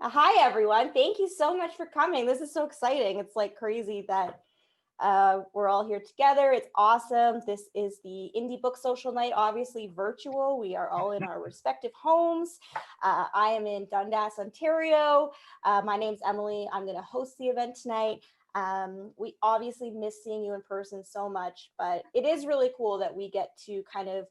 Hi, everyone. Thank you so much for coming. This is so exciting. It's like crazy that we're all here together. It's awesome. This is the Indie Book Social Night, obviously virtual. We are all in our respective homes. I am in Dundas, Ontario. My name's Emily. I'm going to host the event tonight. We obviously miss seeing you in person so much, but it is really cool that we get to kind of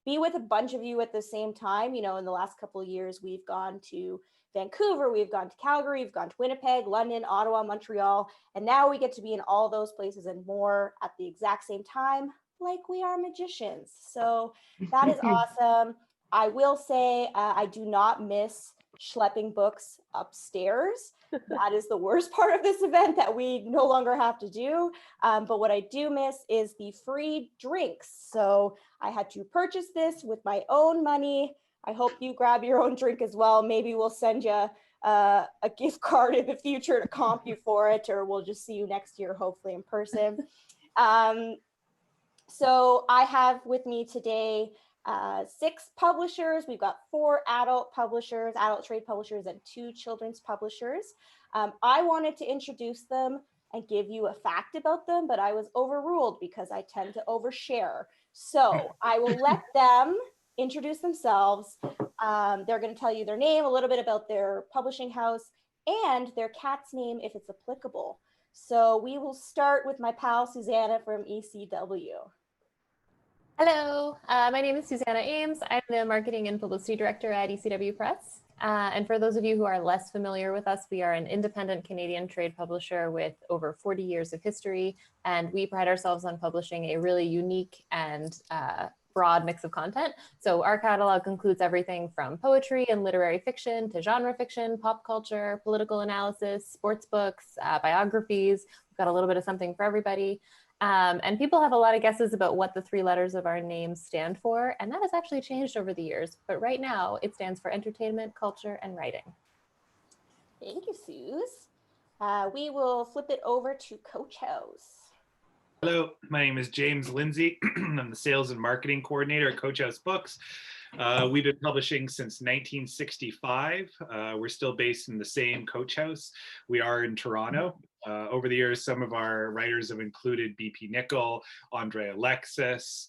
be with a bunch of you at the same time. You know, in the last couple of years, we've gone to Vancouver, we've gone to Calgary, we've gone to Winnipeg, London, Ottawa, Montreal, and now we get to be in all those places and more at the exact same time, like we are magicians. So that is awesome. I will say I do not miss schlepping books upstairs. That is the worst part of this event that we no longer have to do. But what I do miss is the free drinks. So I had to purchase this with my own money. I hope you grab your own drink as well. Maybe we'll send you a gift card in the future to comp you for it, or we'll just see you next year, hopefully in person. So I have with me today 6 publishers. We've got 4 adult publishers, adult trade publishers, and 2 children's publishers. I wanted to introduce them and give you a fact about them, but I was overruled because I tend to overshare. So I will let them introduce themselves. They're going to tell you their name, a little bit about their publishing house, and their cat's name if it's applicable. So we will start with my pal Susanna from ECW. Hello, my name is Susanna Ames. I'm the Marketing and Publicity Director at ECW Press. And for those of you who are less familiar with us, we are an independent Canadian trade publisher with over 40 years of history, and we pride ourselves on publishing a really unique and broad mix of content. So our catalog includes everything from poetry and literary fiction to genre fiction, pop culture, political analysis, sports books, biographies. We've got a little bit of something for everybody. And people have a lot of guesses about what the 3 letters of our names stand for, and that has actually changed over the years. But right now, it stands for entertainment, culture, and writing. Thank you, Suze. We will flip it over to Coach House. Hello, my name is James Lindsay. I'm the Sales and Marketing Coordinator at Coach House Books. We've been publishing since 1965. We're still based in the same Coach House. We are in Toronto. Over the years, some of our writers have included B.P. Nicol, Andre Alexis,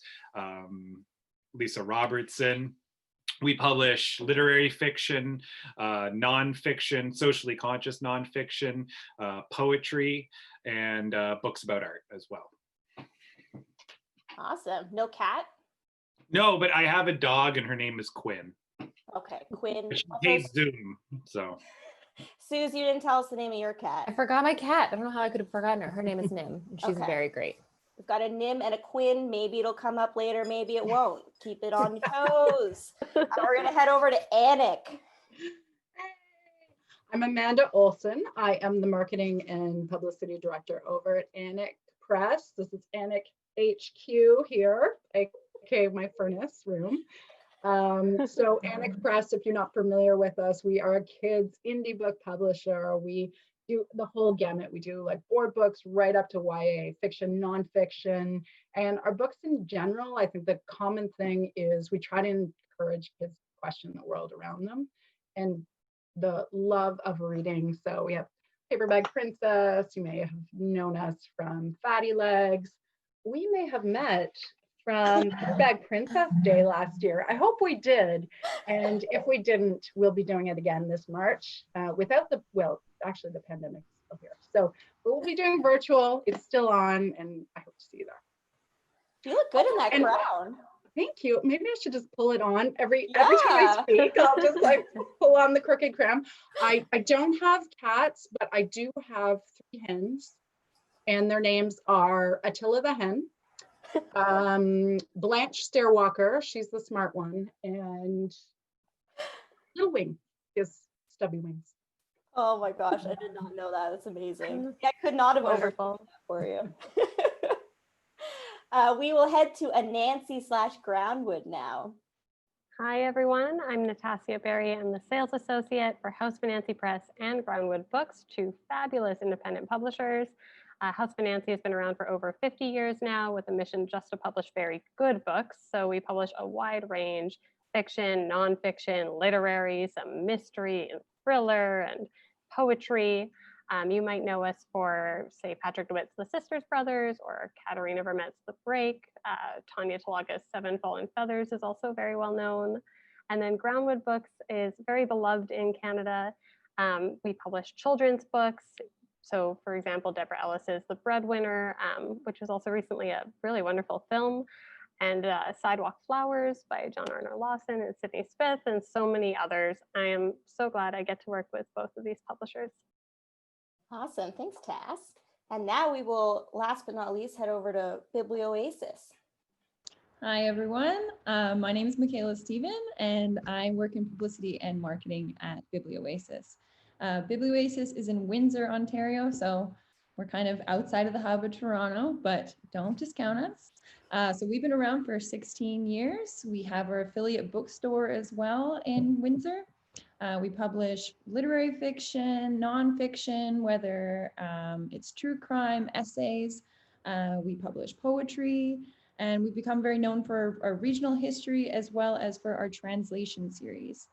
Lisa Robertson. We publish literary fiction, nonfiction, socially conscious nonfiction, poetry, and books about art as well. Awesome. No cat? No, but I have a dog and her name is Quinn. Okay, Quinn. She hates Zoom, so. Suze, you didn't tell us the name of your cat. I forgot my cat. I don't know how I could have forgotten her. Her name is Nim, and she's very great. We've got a Nim and a Quinn. Maybe it'll come up later. Maybe it won't. Keep it on your toes. We're going to head over to Anik. I'm Amanda Olson. I am the Marketing and Publicity Director over at Anik Press. This is Anik HQ here, aka my furnace room. So Anik Press, if you're not familiar with us, we are a kids indie book publisher. We do the whole gamut. We do like board books right up to YA, fiction, nonfiction, and our books in general. I think the common thing is we try to encourage kids to question the world around them and the love of reading. So we have Paperback Princess. You may have known us from Fatty Legs. We may have met from Paperback Princess Day last year. I hope we did. And if we didn't, we'll be doing it again this March without the, well, actually the pandemic's still here. So we'll be doing virtual. It's still on, and I hope to see you there. You look good in that crown. Thank you. Maybe I should just pull it on every time I speak. I'll just like pull on the crooked crown. I don't have cats, but I do have 3 hens, and their names are Attila the hen, Blanche Stairwalker, she's the smart one, and Little Wing is Stubby Wings. Oh my gosh, I did not know that. That's amazing. I could not have overcome that for you. We will head to Anansi/Groundwood now. Hi, everyone. I'm Natasha Berry. I'm the sales associate for House Financy Press and Groundwood Books, 2 fabulous independent publishers. House Financy has been around for over 50 years now with a mission just to publish very good books. So we publish a wide range fiction, nonfiction, literary, some mystery and thriller and poetry. You might know us for, say, Patrick DeWitt's The Sisters Brothers or Katarina Vermet's The Break. Tanya Talaga's Seven Fallen Feathers is also very well known. And then Groundwood Books is very beloved in Canada. We publish children's books. So for example, Deborah Ellis's The Breadwinner, which was also recently a really wonderful film, and Sidewalk Flowers by John Arnold Lawson and Sydney Smith, and so many others. I am so glad I get to work with both of these publishers. Awesome, thanks Tass. And now we will, last but not least, head over to Biblioasis. Hi, everyone. My name is Michaela Stephen, and I work in publicity and marketing at Biblioasis. Biblioasis is in Windsor, Ontario, so we're kind of outside of the hub of Toronto, but don't discount us. So we've been around for 16 years. We have our affiliate bookstore as well in Windsor. We publish literary fiction, nonfiction, whether it's true crime, essays. We publish poetry. And we've become very known for our regional history as well as for our translation series,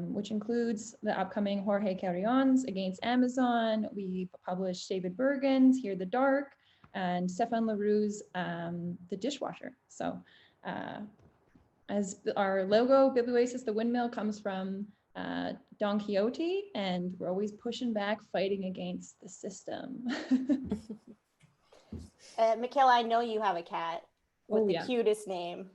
which includes the upcoming Jorge Carrion's Against Amazon. We published David Bergen's Hear the Dark and Stefan Leroux's The Dishwasher. So as our logo, Biblioasis, the windmill, comes from Don Quixote, and we're always pushing back, fighting against the system. Michaela, I know you have a cat with Oh, the yeah. cutest name.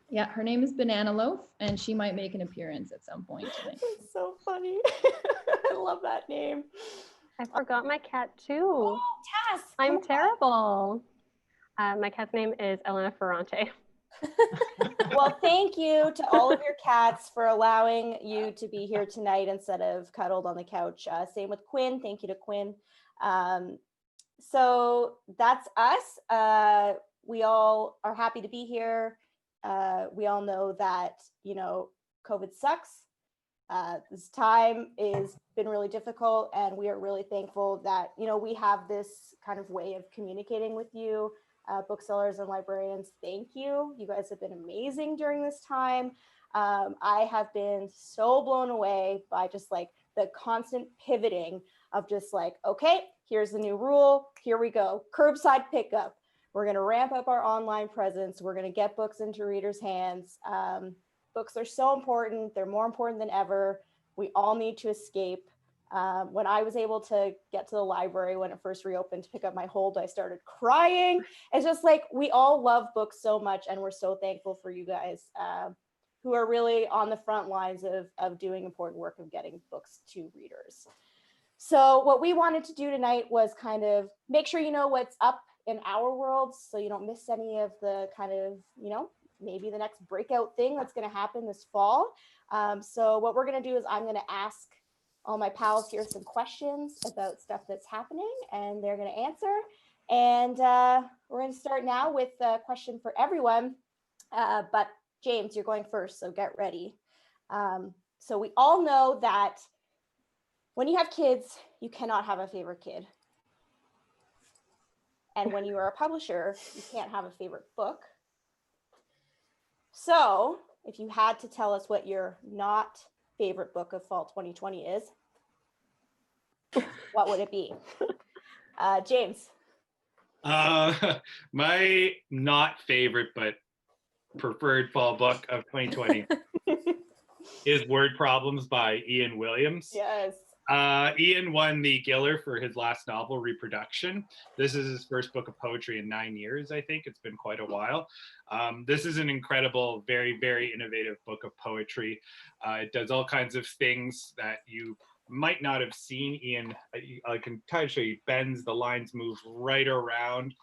Yeah, her name is Banana Loaf, and she might make an appearance at some point tonight. It's so funny. I love that name. I forgot my cat too. Oh, Tass. I'm come on. terrible. My cat's name is Elena Ferrante. Well, thank you to all of your cats for allowing you to be here tonight instead of cuddled on the couch. Same with Quinn. Thank you to Quinn. So that's us. We all are happy to be here. We all know that, you know, COVID sucks. This time has been really difficult, and we are really thankful that, you know, we have this kind of way of communicating with you, booksellers and librarians. Thank you. You guys have been amazing during this time. I have been so blown away by just like the constant pivoting of just like, okay, here's the new rule. Here we go. Curbside pickup. We're going to ramp up our online presence. We're going to get books into readers' hands. Books are so important. They're more important than ever. We all need to escape. When I was able to get to the library when it first reopened to pick up my hold, I started crying. It's just like, we all love books so much, and we're so thankful for you guys who are really on the front lines of doing important work of getting books to readers. So what we wanted to do tonight was kind of make sure you know what's up in our world, so you don't miss any of the kind of, you know, maybe the next breakout thing that's going to happen this fall. So what we're going to do is I'm going to ask all my pals here some questions about stuff that's happening, and they're going to answer. And we're going to start now with a question for everyone. But James, you're going first, so get ready. So we all know that when you have kids, you cannot have a favorite kid. And when you are a publisher, you can't have a favorite book. So if you had to tell us what your not favorite book of fall 2020 is, what would it be? James. My not favorite but preferred fall book of 2020 is Word Problems by Ian Williams. Yes. Ian won the Giller for his last novel, Reproduction. This is his first book of poetry in 9 years, I think. It's been quite a while. This is an incredible, very, very innovative book of poetry. It does all kinds of things that you might not have seen. Ian, I can kind of show you, bends, the lines move right around.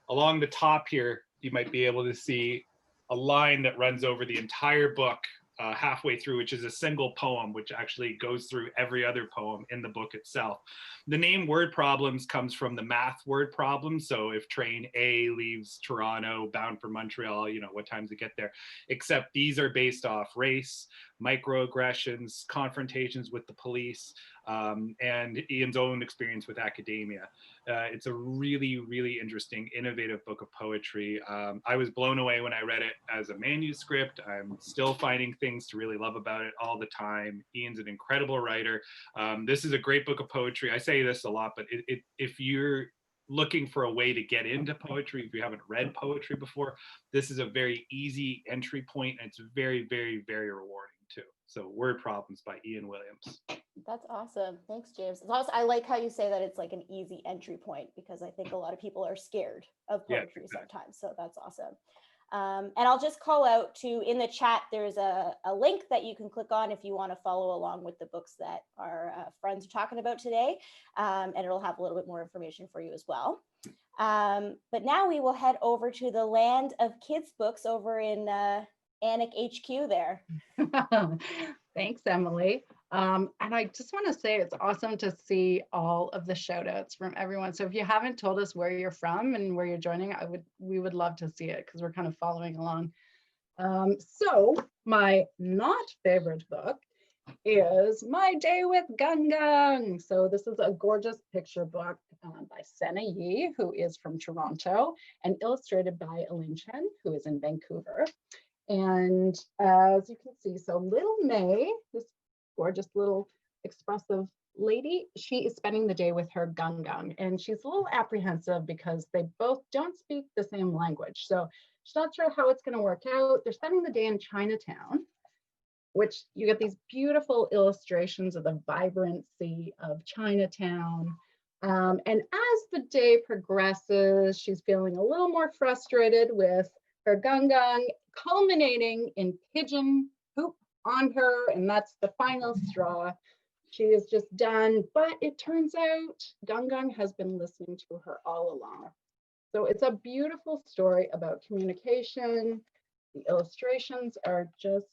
Along the top here, you might be able to see a line that runs over the entire book halfway through, which is a single poem, which actually goes through every other poem in the book itself. The name Word Problems comes from the math word problem. So if train A leaves Toronto bound for Montreal, you know, what time does it get there? Except these are based off race, microaggressions, confrontations with the police, and Ian's own experience with academia. It's a really, really interesting, innovative book of poetry. I was blown away when I read it as a manuscript. I'm still finding things to really love about it all the time. Ian's an incredible writer. This is a great book of poetry. I say this a lot, but if you're looking for a way to get into poetry, if you haven't read poetry before, this is a very easy entry point, and it's very, very, very rewarding too. So Word Problems by Ian Williams. That's awesome. Thanks, James. It's also, I like how you say that it's like an easy entry point, because I think a lot of people are scared of poetry sometimes. So that's awesome. And I'll just call out to, in the chat, there's a link that you can click on if you want to follow along with the books that our friends are talking about today. And it'll have a little bit more information for you as well. But now we will head over to the land of kids books over in Anik HQ there. Thanks, Emily. And I just want to say it's awesome to see all of the shout outs from everyone. So if you haven't told us where you're from and where you're joining, we would love to see it, because we're kind of following along. So my not favorite book is My Day with Gung Gung. So this is a gorgeous picture book by Senna Yi, who is from Toronto, and illustrated by Elaine Chen, who is in Vancouver. And as you can see, so little May, this gorgeous little expressive lady, she is spending the day with her Gung Gung, and she's a little apprehensive because they both don't speak the same language. So she's not sure how it's going to work out. They're spending the day in Chinatown, which you get these beautiful illustrations of the vibrancy of Chinatown. And as the day progresses, she's feeling a little more frustrated with her Gung Gung, culminating in pigeon poop on her, and that's the final straw. She is just done, but it turns out Gung Gung has been listening to her all along. So it's a beautiful story about communication. The illustrations are just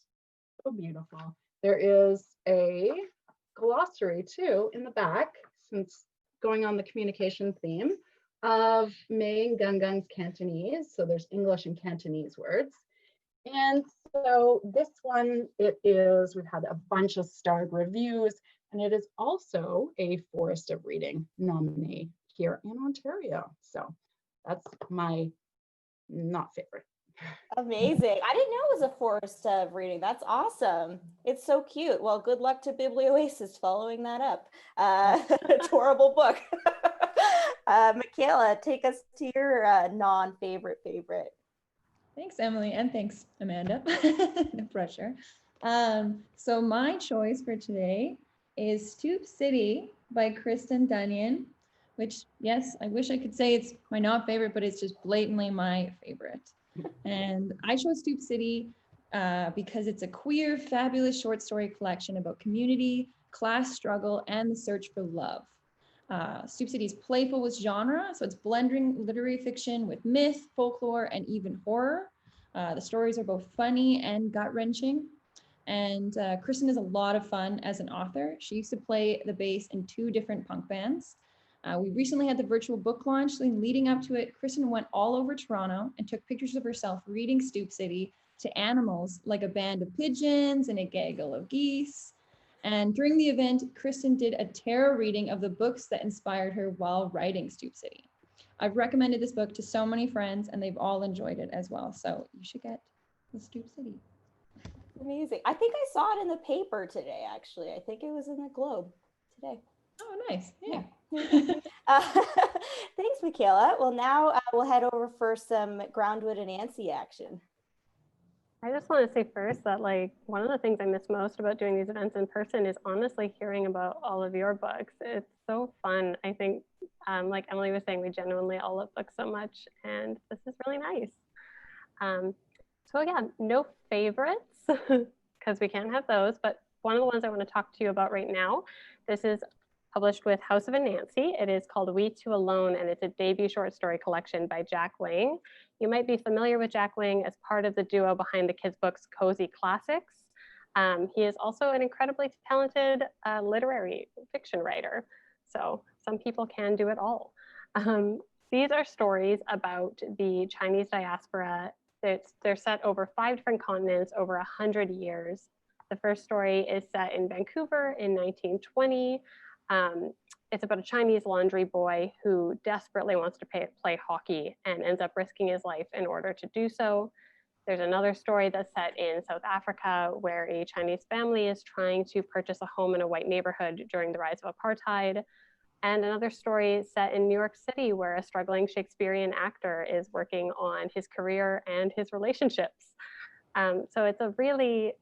so beautiful. There is a glossary too in the back, since going on the communication theme, of May and Gung Gung's Cantonese. So there's English and Cantonese words. And so this one, we've had a bunch of starred reviews, and it is also a Forest of Reading nominee here in Ontario. So that's my not favorite. Amazing. I didn't know it was a Forest of Reading. That's awesome. It's so cute. Well, good luck to Biblioasis following that up. Adorable book. Michaela, take us to your non-favorite favorite. Thanks, Emily, and thanks, Amanda. No pressure. So my choice for today is Stoop City by Kristen Dunyan, which, yes, I wish I could say it's my not favorite, but it's just blatantly my favorite. And I chose Stoop City because it's a queer, fabulous short story collection about community, class struggle, and the search for love. Stoop City is playful with genre, so it's blending literary fiction with myth, folklore, and even horror. The stories are both funny and gut-wrenching. And Kristen is a lot of fun as an author. She used to play the bass in 2 different punk bands. We recently had the virtual book launch, and leading up to it, Kristen went all over Toronto and took pictures of herself reading Stoop City to animals like a band of pigeons and a gaggle of geese. And during the event, Kristen did a tarot reading of the books that inspired her while writing Stoop City. I've recommended this book to so many friends, and they've all enjoyed it as well. So you should get the Stoop City. Amazing. I think I saw it in the paper today, actually. I think it was in the Globe today. Oh, nice. Yeah. Thanks, Michaela. Well, now we'll head over for some Groundwood and Ansi action. I just want to say first that one of the things I miss most about doing these events in person is honestly hearing about all of your books. It's so fun. I think, like Emily was saying, we genuinely all love books so much, and this is really nice. So yeah, no favorites, because we can't have those, but one of the ones I want to talk to you about right now, this is published with House of Anansi. It is called We Two Alone, and it's a debut short story collection by Jack Lang. You might be familiar with Jack Lang as part of the duo behind the kids' books Cozy Classics. He is also an incredibly talented literary fiction writer. So some people can do it all. These are stories about the Chinese diaspora. They're set over 5 different continents over 100 years. The first story is set in Vancouver in 1920. It's about a Chinese laundry boy who desperately wants to play hockey and ends up risking his life in order to do so. There's another story that's set in South Africa where a Chinese family is trying to purchase a home in a white neighborhood during the rise of apartheid. And another story set in New York City where a struggling Shakespearean actor is working on his career and his relationships. So it's a really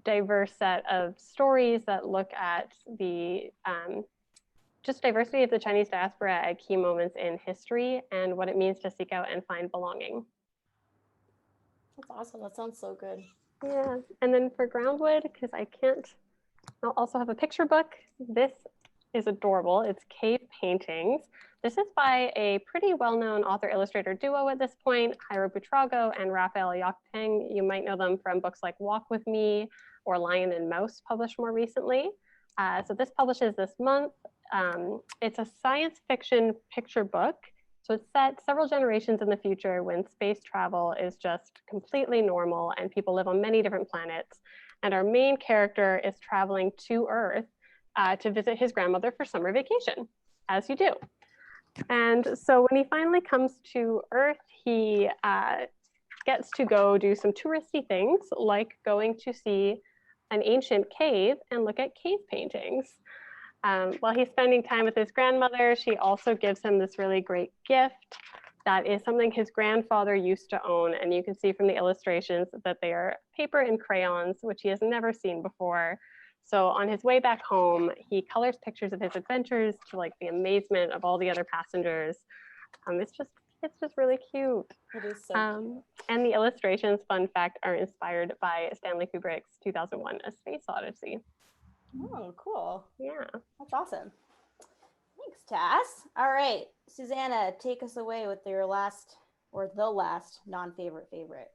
diverse set of stories that look at the just diversity of the Chinese diaspora at key moments in history and what it means to seek out and find belonging. That's awesome. That sounds so good. Yeah, and then for Groundwood, because I'll also have a picture book. This is adorable. It's cave paintings. This is by a pretty well-known author-illustrator duo at this point, Jairo Buitrago and Raphael Yakpeng. You might know them from books like Walk With Me or Lion and Mouse, published more recently. So this publishes this month. It's a science fiction picture book. So it's set several generations in the future when space travel is just completely normal and people live on many different planets. And our main character is traveling to Earth to visit his grandmother for summer vacation, as you do. And so when he finally comes to Earth, he gets to go do some touristy things like going to see an ancient cave and look at cave paintings. While he's spending time with his grandmother, she also gives him this really great gift that is something his grandfather used to own. And you can see from the illustrations that they are paper and crayons, which he has never seen before. So on his way back home, he colors pictures of his adventures to like the amazement of all the other passengers. It's just really cute. It is so cute. And the illustrations, fun fact, are inspired by Stanley Kubrick's 2001: A Space Odyssey. Oh, cool. Yeah. That's awesome. Thanks, Tass. All right, Susanna, take us away with your last or the last non-favorite favorite.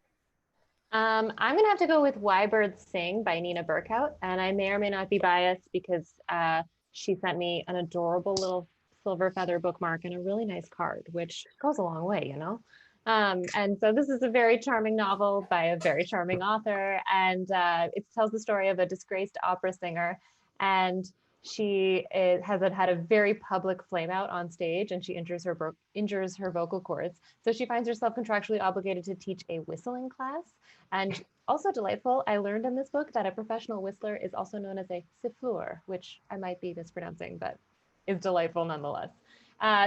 I'm gonna have to go with Why Birds Sing by Nina Burkhout, and I may or may not be biased because she sent me an adorable little silver feather bookmark and a really nice card, which goes a long way, you know. And so this is a very charming novel by a very charming author, and it tells the story of a disgraced opera singer, and she has had a very public flame out on stage, and she injures her vocal cords. So she finds herself contractually obligated to teach a whistling class. And also delightful, I learned in this book that a professional whistler is also known as a siffleur, which I might be mispronouncing, but is delightful nonetheless.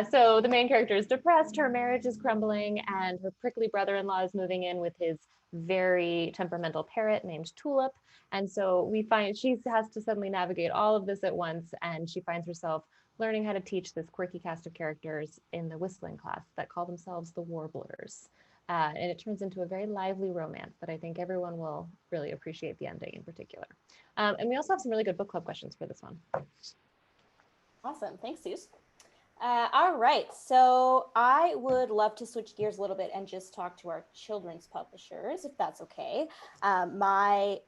So the main character is depressed, her marriage is crumbling, and her prickly brother-in-law is moving in with his very temperamental parrot named Tulip. And so we find she has to suddenly navigate all of this at once, and she finds herself learning how to teach this quirky cast of characters in the whistling class that call themselves the Warblers. And it turns into a very lively romance that I think everyone will really appreciate the ending in particular. And we also have some really good book club questions for this one. Awesome. Thanks, Suze. All right. So I would love to switch gears a little bit and just talk to our children's publishers, if that's okay. My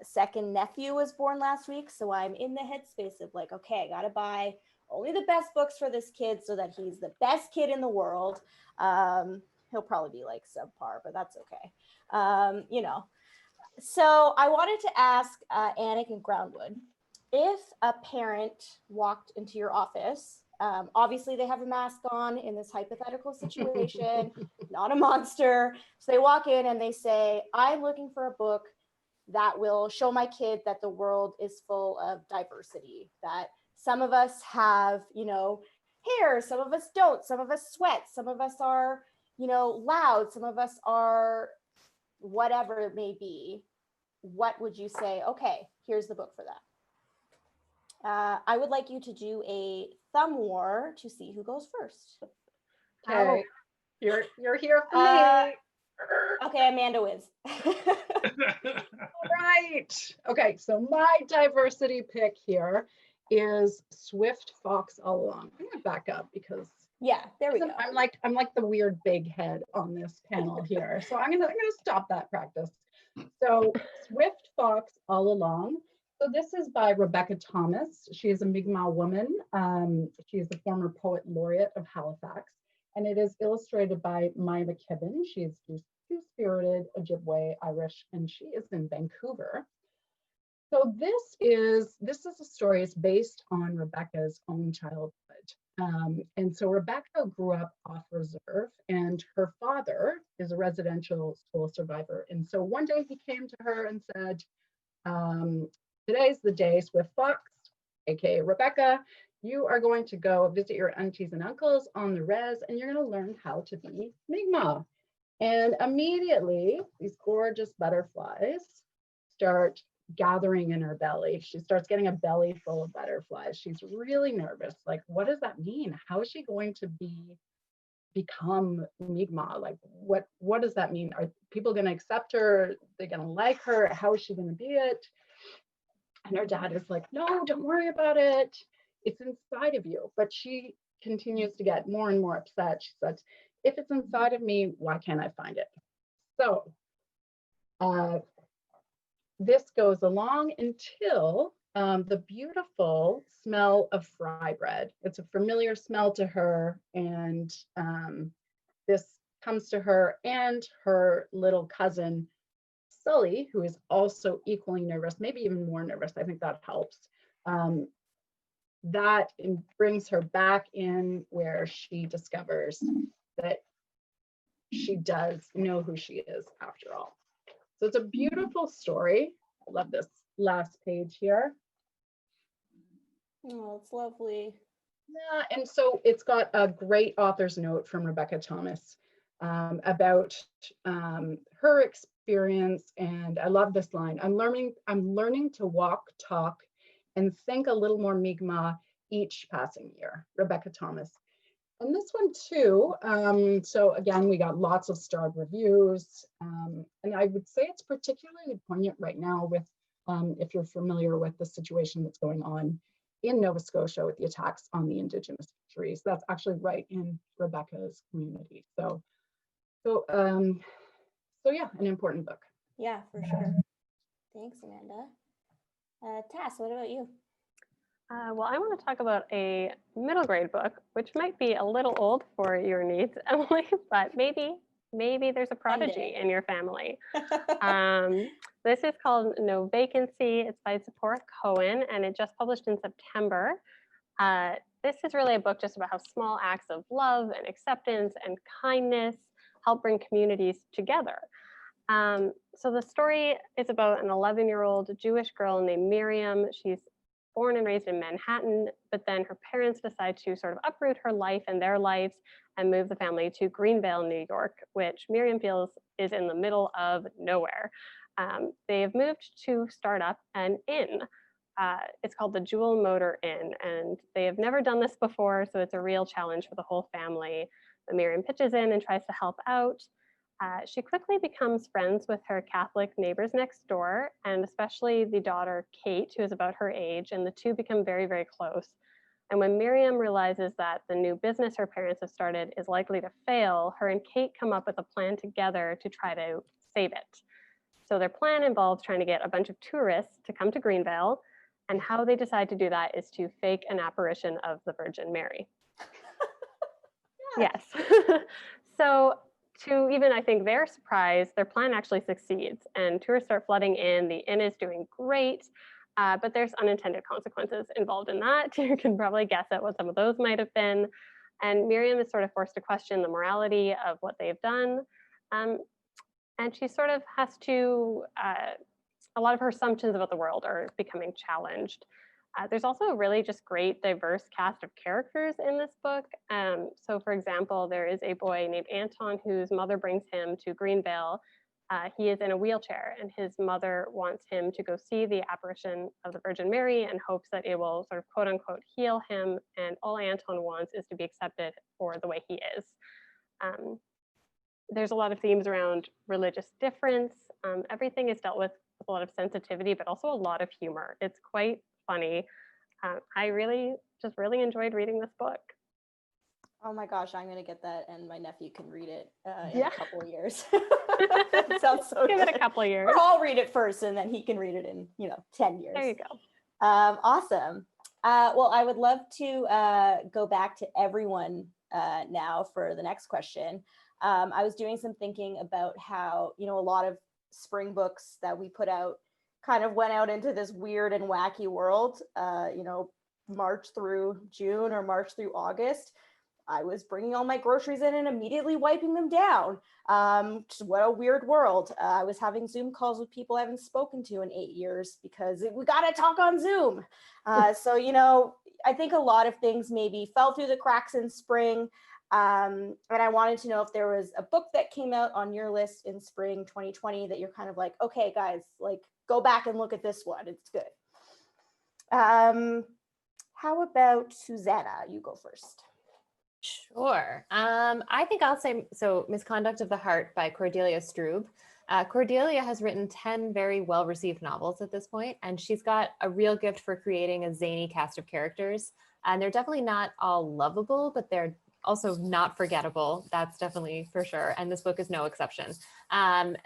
second nephew was born last week, so I'm in the headspace of like, okay, I got to buy only the best books for this kid so that he's the best kid in the world. He'll probably be like subpar, but that's okay. You know. So I wanted to ask Anik and Groundwood, if a parent walked into your office, obviously they have a mask on in this hypothetical situation, not a monster. So they walk in and they say, I'm looking for a book that will show my kid that the world is full of diversity, that some of us have, you know, hair, some of us don't, some of us sweat, some of us are, you know, loud, some of us are whatever it may be. What would you say? Okay, here's the book for that. I would like you to do a thumb war to see who goes first. Okay, you're here for me. Okay, Amanda wins. All right. Okay, so my diversity pick here is Swift Fox All Along. I'm gonna back up because yeah, there we go. I'm like the weird big head on this panel here, so I'm gonna stop that practice. So Swift Fox All Along. So this is by Rebecca Thomas. She is a Mi'kmaq woman. She is the former poet laureate of Halifax, and it is illustrated by Maya McKibben. She is two-spirited, Ojibwe, Irish, and she is in Vancouver. So this is a story. It's based on Rebecca's own childhood. And so Rebecca grew up off reserve, and her father is a residential school survivor. And so one day he came to her and said, today's the day, Swift Fox, aka Rebecca, you are going to go visit your aunties and uncles on the res, and you're going to learn how to be Mi'kmaq. And immediately these gorgeous butterflies start gathering in her belly. She starts getting a belly full of butterflies. She's really nervous. Like, what does that mean? How is she going to become Mi'kmaq? Like, what does that mean? Are people going to accept her? Are they going to like her? How is she going to be it? And her dad is like, no, don't worry about it. It's inside of you. But she continues to get more and more upset. She says, if it's inside of me, why can't I find it? So this goes along until the beautiful smell of fry bread. It's a familiar smell to her, and this comes to her and her little cousin, Sully, who is also equally nervous, maybe even more nervous. I think that helps. That brings her back in where she discovers that she does know who she is after all. So it's a beautiful story. I love this last page here. Oh, it's lovely. Yeah, and so it's got a great author's note from Rebecca Thomas about her experience, and I love this line. I'm learning to walk, talk, and think a little more Mi'kmaq each passing year. Rebecca Thomas. And this one too, so again, we got lots of starred reviews, and I would say it's particularly poignant right now with, if you're familiar with the situation that's going on in Nova Scotia with the attacks on the Indigenous fisheries. That's actually right in Rebecca's community. So yeah, an important book. Yeah, for sure. Thanks, Amanda. Tass, what about you? Well, I want to talk about a middle grade book, which might be a little old for your needs, Emily, but maybe there's a prodigy in your family. This is called No Vacancy. It's by Zipporah Cohen, and it just published in September. This is really a book just about how small acts of love and acceptance and kindness help bring communities together. So the story is about an 11-year-old Jewish girl named Miriam. She's born and raised in Manhattan, but then her parents decide to sort of uproot her life and their lives and move the family to Greenvale, New York, which Miriam feels is in the middle of nowhere. They have moved to start up an inn. It's called the Jewel Motor Inn, and they have never done this before, so it's a real challenge for the whole family. But Miriam pitches in and tries to help out. She quickly becomes friends with her Catholic neighbors next door, and especially the daughter, Kate, who is about her age, and the two become very, very close. And when Miriam realizes that the new business her parents have started is likely to fail, her and Kate come up with a plan together to try to save it. So their plan involves trying to get a bunch of tourists to come to Greenvale, and how they decide to do that is to fake an apparition of the Virgin Mary. Yes. So to even, I think, their surprise, their plan actually succeeds, and tourists start flooding in. The inn is doing great, but there's unintended consequences involved in that. You can probably guess at what some of those might have been. And Miriam is sort of forced to question the morality of what they've done. And she sort of has to, a lot of her assumptions about the world are becoming challenged. There's also a really just great diverse cast of characters in this book. So for example, there is a boy named Anton whose mother brings him to Greenvale. He is in a wheelchair, and his mother wants him to go see the apparition of the Virgin Mary and hopes that it will sort of quote unquote heal him. And all Anton wants is to be accepted for the way he is. There's a lot of themes around religious difference. Everything is dealt with a lot of sensitivity, but also a lot of humor. It's quite funny. I really enjoyed reading this book. Oh my gosh, I'm gonna get that, and my nephew can read it in Yeah. a couple of years. It sounds so Give good. it a couple of years. Or I'll read it first, and then he can read it in 10 years. There you go. Awesome. Well, I would love to go back to everyone now for the next question. I was doing some thinking about how a lot of spring books that we put out kind of went out into this weird and wacky world, March through June or March through August, I was bringing all my groceries in and immediately wiping them down. What a weird world. I was having Zoom calls with people I haven't spoken to in 8 years because we got to talk on Zoom. So, I think a lot of things maybe fell through the cracks in spring. And I wanted to know if there was a book that came out on your list in spring 2020 that you're kind of like, okay, guys, like go back and look at this one. It's good. How about Susanna? You go first. Sure. I think I'll say, so Misconduct of the Heart by Cordelia Stroob. Cordelia has written 10 very well-received novels at this point, and she's got a real gift for creating a zany cast of characters. And they're definitely not all lovable, but they're also not forgettable. That's definitely for sure. And this book is no exception.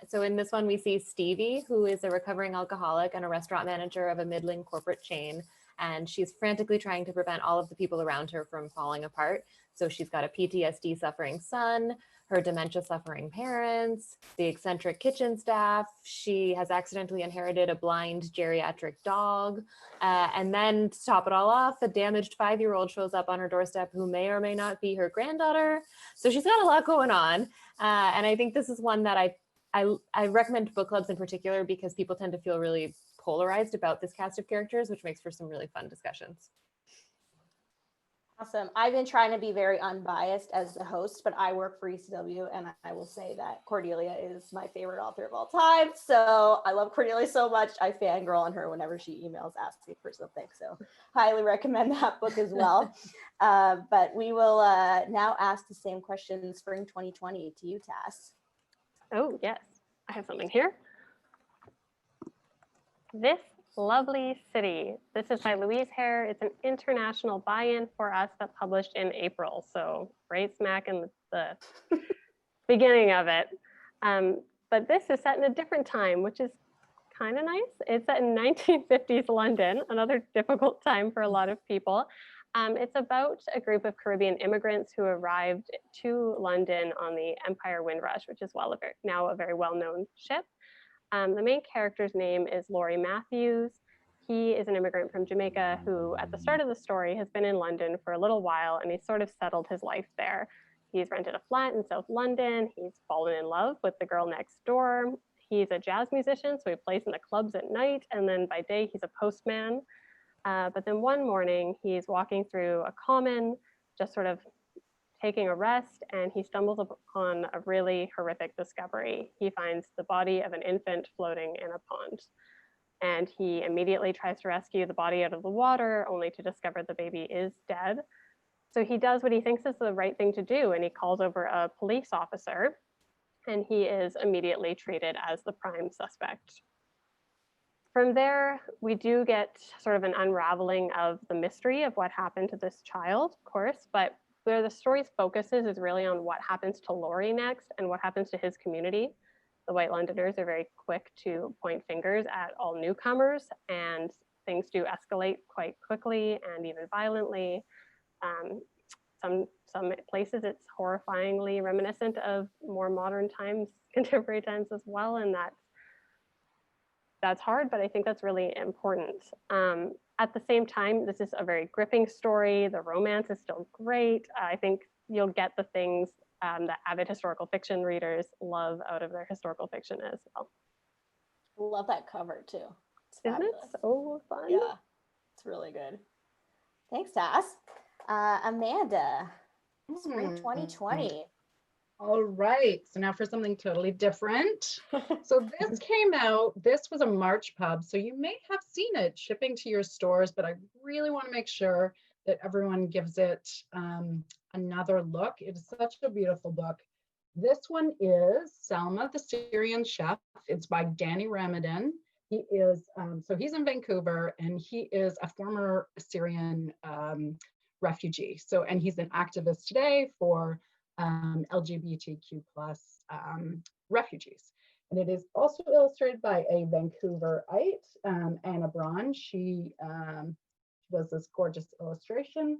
So in this one, we see Stevie, who is a recovering alcoholic and a restaurant manager of a middling corporate chain. And she's frantically trying to prevent all of the people around her from falling apart. So she's got a PTSD suffering son, her dementia suffering parents, the eccentric kitchen staff. She has accidentally inherited a blind geriatric dog. And then to top it all off, a damaged 5-year-old shows up on her doorstep who may or may not be her granddaughter. So she's got a lot going on. And I think this is one that I recommend book clubs in particular because people tend to feel really polarized about this cast of characters, which makes for some really fun discussions. Awesome. I've been trying to be very unbiased as the host, but I work for ECW, and I will say that Cordelia is my favorite author of all time. So I love Cordelia so much. I fangirl on her whenever she emails asking for something. So highly recommend that book as well. But we will now ask the same question, spring 2020, to you, Tass. Oh, yes. I have something here. This Lovely City. This is by Louise Hare. It's an international buy-in for us that published in April. So right smack in the beginning of it. But this is set in a different time, which is kind of nice. It's set in 1950s London, another difficult time for a lot of people. It's about a group of Caribbean immigrants who arrived to London on the Empire Windrush, which is now a very well-known ship. The main character's name is Laurie Matthews. He is an immigrant from Jamaica who, at the start of the story, has been in London for a little while, and he's sort of settled his life there. He's rented a flat in South London. He's fallen in love with the girl next door. He's a jazz musician, so he plays in the clubs at night, and then by day, he's a postman. But then one morning, he's walking through a common, just sort of taking a rest, and he stumbles upon a really horrific discovery. He finds the body of an infant floating in a pond, and he immediately tries to rescue the body out of the water, only to discover the baby is dead. So he does what he thinks is the right thing to do, and he calls over a police officer, and he is immediately treated as the prime suspect. From there, we do get sort of an unraveling of the mystery of what happened to this child, of course, but where the story's focuses is really on what happens to Laurie next and what happens to his community. The White Londoners are very quick to point fingers at all newcomers, and things do escalate quite quickly and even violently. Some places it's horrifyingly reminiscent of more modern times, contemporary times as well, and that's hard, but I think that's really important. At the same time, this is a very gripping story. The romance is still great. I think you'll get the things that avid historical fiction readers love out of their historical fiction as well. Love that cover too. It's Isn't fabulous. it so fun? Yeah, it's really good. Thanks, Tass. Amanda, spring 2020. All right, so now for something totally different. So this came out, this was a March pub, so you may have seen it shipping to your stores, but I really want to make sure that everyone gives it another look. It is such a beautiful book. This one is Selma, the Syrian Chef. It's by Danny Ramadan. He is, so he's in Vancouver, and he is a former Syrian refugee. So, and he's an activist today for LGBTQ plus refugees. And it is also illustrated by a Vancouverite, Anna Braun. She does this gorgeous illustration.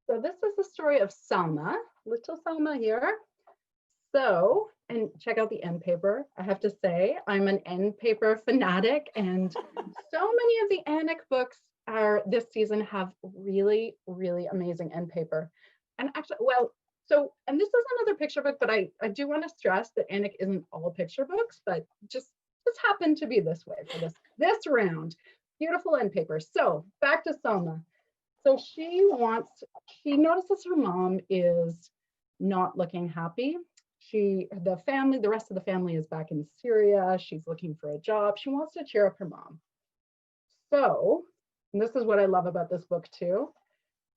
So this is the story of Selma, little Selma here. So, and check out the end paper. I have to say, I'm an end paper fanatic, and so many of the Anik books are this season have really, really amazing end paper. And actually, well, so, and this is another picture book, but I do want to stress that Anik isn't all picture books, but just happened to be this way for this round. Beautiful end paper. So back to Selma. So she notices her mom is not looking happy. The rest of the family is back in Syria. She's looking for a job. She wants to cheer up her mom. So, and this is what I love about this book too,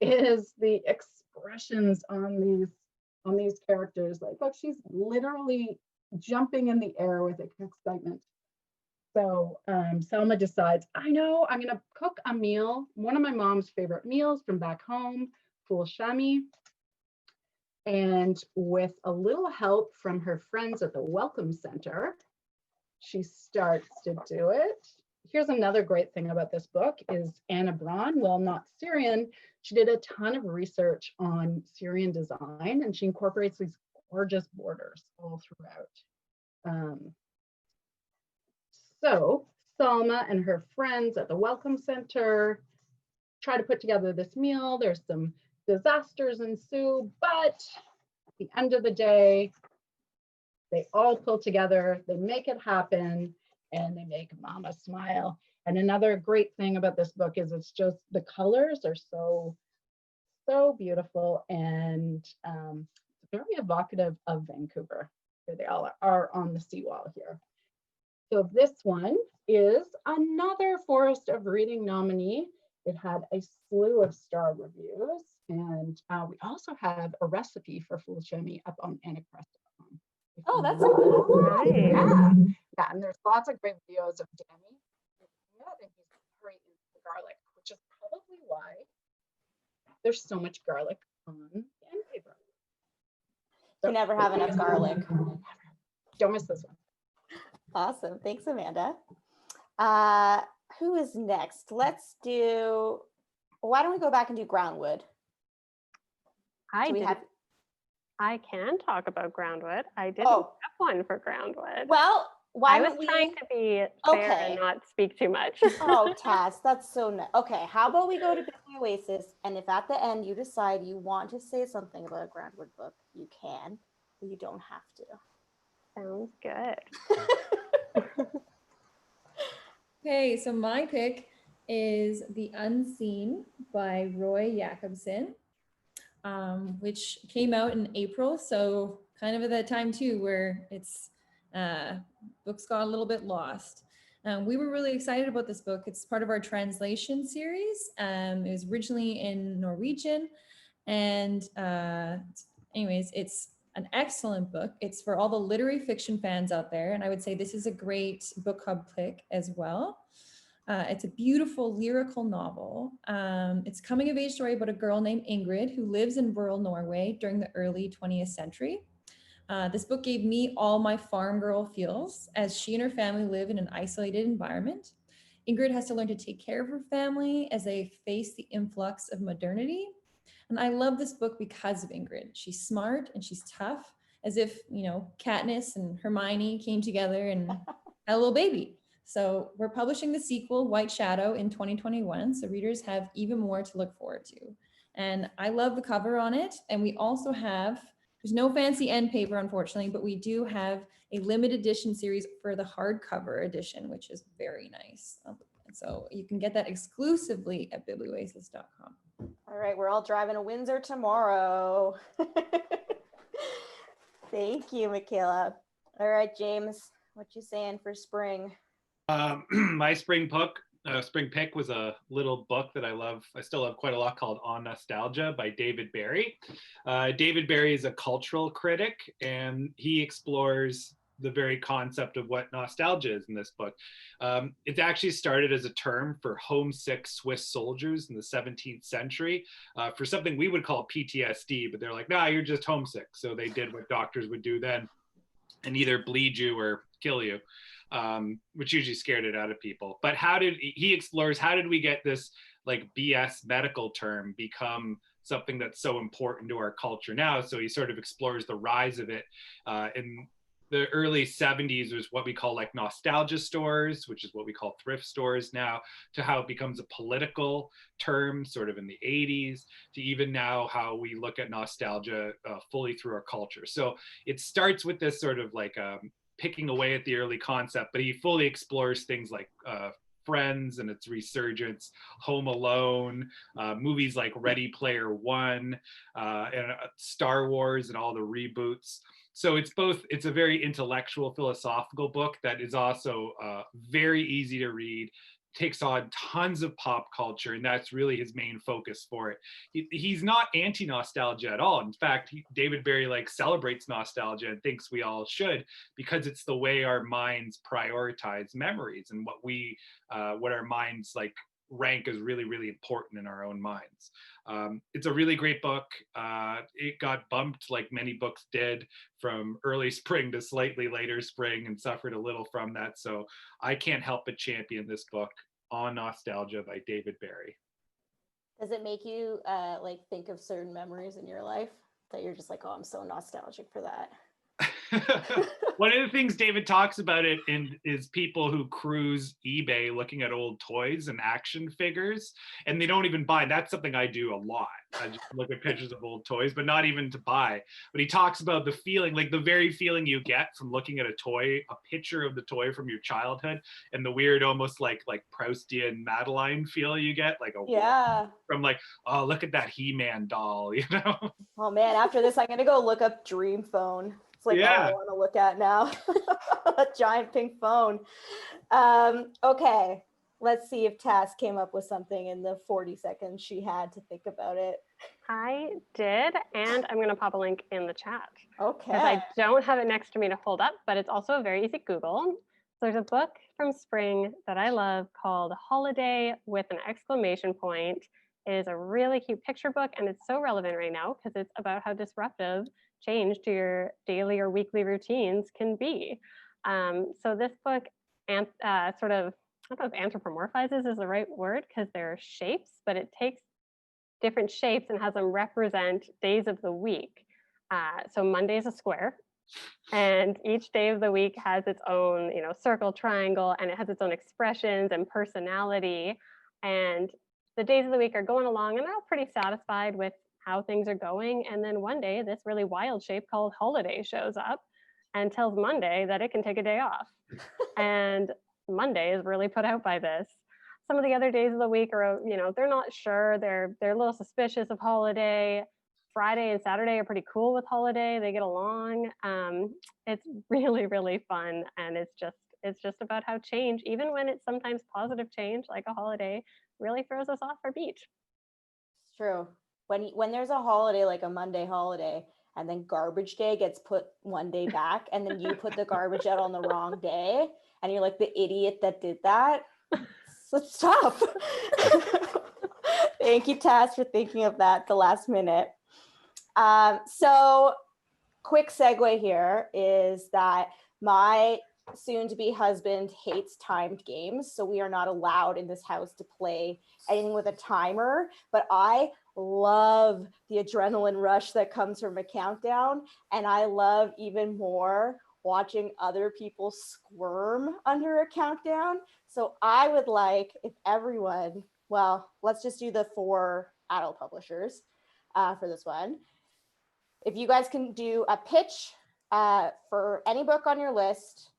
is the expressions on these characters. Like, look, she's literally jumping in the air with excitement. So Selma decides, I know, I'm gonna cook a meal, one of my mom's favorite meals from back home, ful shami. And with a little help from her friends at the Welcome Center, she starts to do it. Here's another great thing about this book is Anna Braun, well, not Syrian, she did a ton of research on Syrian design, and she incorporates these gorgeous borders all throughout. So Salma and her friends at the Welcome Center try to put together this meal. There's some disasters ensue, but at the end of the day, they all pull together, they make it happen, and they make Mama smile. And another great thing about this book is it's just the colors are so beautiful and very evocative of Vancouver. Here they all are on the seawall here. So this one is another Forest of Reading nominee. It had a slew of star reviews, and we also have a recipe for ful shami up on anikpress.com. Oh, that's cool. Nice. Yeah, and there's lots of great videos of Danny. And he's very into the garlic, which is probably why there's so much garlic on the end paper. You never have enough garlic. Don't miss this one. Awesome. Thanks, Amanda. Who is next? Why don't we go back and do Groundwood? I can talk about Groundwood. I didn't Oh. have one for Groundwood. Well, I was trying to be fair and not speak too much. Oh, Taz, that's so nice. Okay, how about we go to Biblio Oasis, and if at the end you decide you want to say something about a Groundwood book, you can, but you don't have to. Sounds good. Okay, so my pick is The Unseen by Roy Jacobson, which came out in April. So kind of at that time too, where it's books got a little bit lost. We were really excited about this book. It's part of our translation series. It was originally in Norwegian, and anyways, it's an excellent book. It's for all the literary fiction fans out there, and I would say this is a great book club pick as well. It's a beautiful lyrical novel. It's a coming of age story about a girl named Ingrid who lives in rural Norway during the early 20th century. This book gave me all my farm girl feels as she and her family live in an isolated environment. Ingrid has to learn to take care of her family as they face the influx of modernity. And I love this book because of Ingrid. She's smart and she's tough, as if, you know, Katniss and Hermione came together and had a little baby. So we're publishing the sequel, White Shadow, in 2021. So readers have even more to look forward to. And I love the cover on it. And we also have, there's no fancy end paper, unfortunately, but we do have a limited edition series for the hardcover edition, which is very nice. And so you can get that exclusively at biblioasis.com. All right, we're all driving to Windsor tomorrow. Thank you, Michaela. All right, James, what you saying for spring? My spring pick was a little book that I love. I still love quite a lot, called On Nostalgia by David Barry. David Barry is a cultural critic, and he explores the very concept of what nostalgia is in this book. It actually started as a term for homesick Swiss soldiers in the 17th century for something we would call PTSD, but they're like, nah, you're just homesick. So they did what doctors would do then and either bleed you or kill you, which usually scared it out of people. But he explores, how did we get this like BS medical term become something that's so important to our culture now. So he sort of explores the rise of it. In the early 70s, was what we call like nostalgia stores, which is what we call thrift stores now, to how it becomes a political term sort of in the 80s, to even now how we look at nostalgia fully through our culture. So it starts with this sort of like picking away at the early concept, but he fully explores things like Friends and its resurgence, Home Alone, movies like Ready Player One, and Star Wars and all the reboots. So it's a very intellectual, philosophical book that is also very easy to read, takes on tons of pop culture, and that's really his main focus for it. He's not anti-nostalgia at all. In fact, David Barry like celebrates nostalgia and thinks we all should, because it's the way our minds prioritize memories and what our minds like rank as really, really important in our own minds. It's a really great book. It got bumped like many books did from early spring to slightly later spring and suffered a little from that. So I can't help but champion this book, On Nostalgia by David Barry. Does it make you like think of certain memories in your life that you're just like, oh, I'm so nostalgic for that? One of the things David talks about it is people who cruise eBay looking at old toys and action figures, and they don't even buy. That's something I do a lot. I just look at pictures of old toys, but not even to buy. But he talks about the feeling, like the very feeling you get from looking at a toy, a picture of the toy from your childhood, and the weird, almost like Proustian Madeline feel you get, like from like, oh, look at that He-Man doll, you know? Oh man, after this, I'm gonna go look up Dream Phone. It's like all I want to look at now. A giant pink phone. Okay, let's see if Tass came up with something in the 40 seconds she had to think about it. I did, and I'm going to pop a link in the chat. Okay. Because I don't have it next to me to hold up, but it's also a very easy Google. So there's a book from spring that I love called Holiday with an exclamation point. It is a really cute picture book, and it's so relevant right now because it's about how disruptive change to your daily or weekly routines can be. So this book sort of, I don't know if anthropomorphizes is the right word because they're shapes, but it takes different shapes and has them represent days of the week. So Monday is a square, and each day of the week has its own, circle, triangle, and it has its own expressions and personality. And the days of the week are going along, and they're all pretty satisfied with how things are going. And then one day, this really wild shape called Holiday shows up and tells Monday that it can take a day off. And Monday is really put out by this. Some of the other days of the week are, they're not sure. They're a little suspicious of Holiday. Friday and Saturday are pretty cool with Holiday. They get along. It's really, really fun. And it's just about how change, even when it's sometimes positive change, like a holiday, really throws us off our beat. It's true. When there's a holiday, like a Monday holiday, and then garbage day gets put one day back, and then you put the garbage out on the wrong day, and you're like the idiot that did that. It's tough. Thank you, Tass, for thinking of that the last minute. So quick segue here is that my soon-to-be husband hates timed games, so we are not allowed in this house to play anything with a timer, but I love the adrenaline rush that comes from a countdown, and I love even more watching other people squirm under a countdown. So I would like if everyone, well, let's just do the 4 adult publishers for this one. If you guys can do a pitch for any book on your list,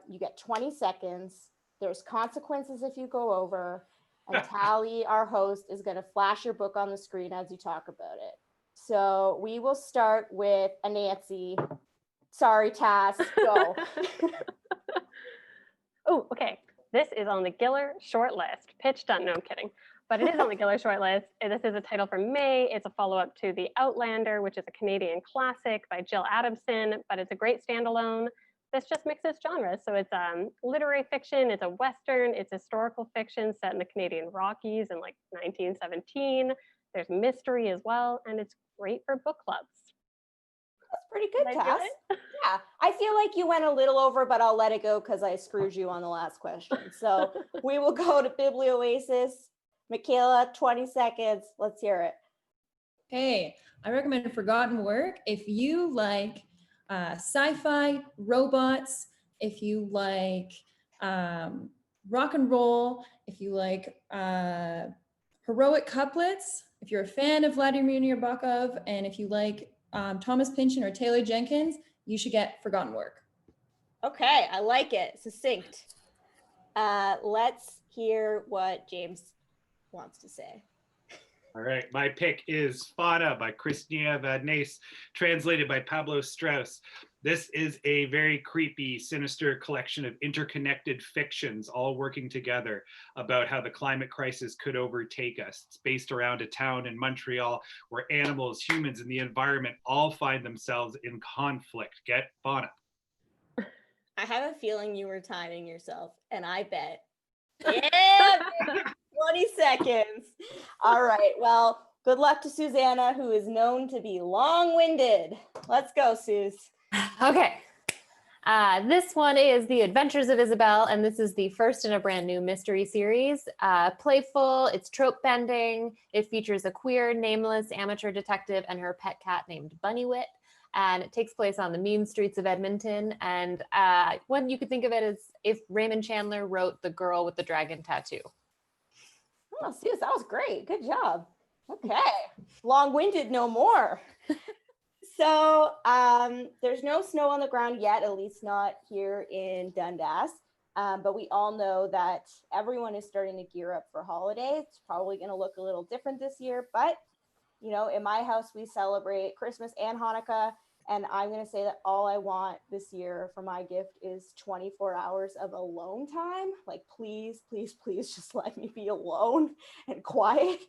you get 20 seconds. There's consequences if you go over, and Tally, our host, is going to flash your book on the screen as you talk about it. So we will start with Anansi. Sorry, Tass, go. Oh, okay. This is on the Giller shortlist. Pitch done. No, I'm kidding. But it is on the Giller shortlist. This is a title from May. It's a follow-up to The Outlander, which is a Canadian classic by Jill Adamson, but it's a great standalone. This just mixes genres. So it's literary fiction, it's a Western, it's historical fiction set in the Canadian Rockies in like 1917. There's mystery as well, and it's great for book clubs. That's pretty good, Tass. Yeah, I feel like you went a little over, but I'll let it go because I screwed you on the last question. So we will go to Biblioasis. Michaela, 20 seconds. Let's hear it. Hey, I recommend Forgotten Work if you like sci-fi, robots, if you like rock and roll, if you like heroic couplets, if you're a fan of Vladimir Nabokov, and if you like Thomas Pynchon or Taylor Jenkins, you should get Forgotten Work. Okay, I like it. Succinct. Let's hear what James wants to say. All right, my pick is Fauna by Christina Vadnais, translated by Pablo Strauss. This is a very creepy, sinister collection of interconnected fictions all working together about how the climate crisis could overtake us. It's based around a town in Montreal where animals, humans, and the environment all find themselves in conflict. Get Fauna. I have a feeling you were timing yourself, and I bet. Yeah, baby, 20 seconds. All right. Well, good luck to Susanna, who is known to be long-winded. Let's go, Suze. Okay. This one is The Adventures of Isabel, and this is the first in a brand new mystery series. Playful, it's trope bending. It features a queer, nameless amateur detective and her pet cat named Bunnywit. And it takes place on the mean streets of Edmonton. And one you could think of it as if Raymond Chandler wrote The Girl with the Dragon Tattoo. Oh, Suze, that was great. Good job. Okay. Long-winded no more. So there's no snow on the ground yet, at least not here in Dundas. But we all know that everyone is starting to gear up for holidays. It's probably going to look a little different this year, but you know, in my house, we celebrate Christmas and Hanukkah. And I'm going to say that all I want this year for my gift is 24 hours of alone time. Like, please, please, please just let me be alone and quiet.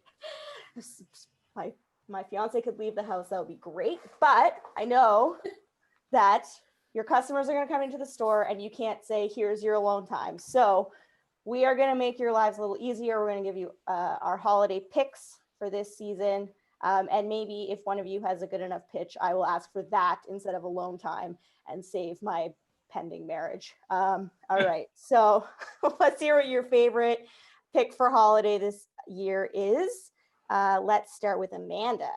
My fiance could leave the house. That would be great. But I know that your customers are going to come into the store and you can't say, here's your alone time. So we are going to make your lives a little easier. We're going to give you our holiday picks for this season. And maybe if one of you has a good enough pitch, I will ask for that instead of alone time and save my pending marriage. All right, so let's hear what your favorite pick for holiday this year is. Let's start with Amanda.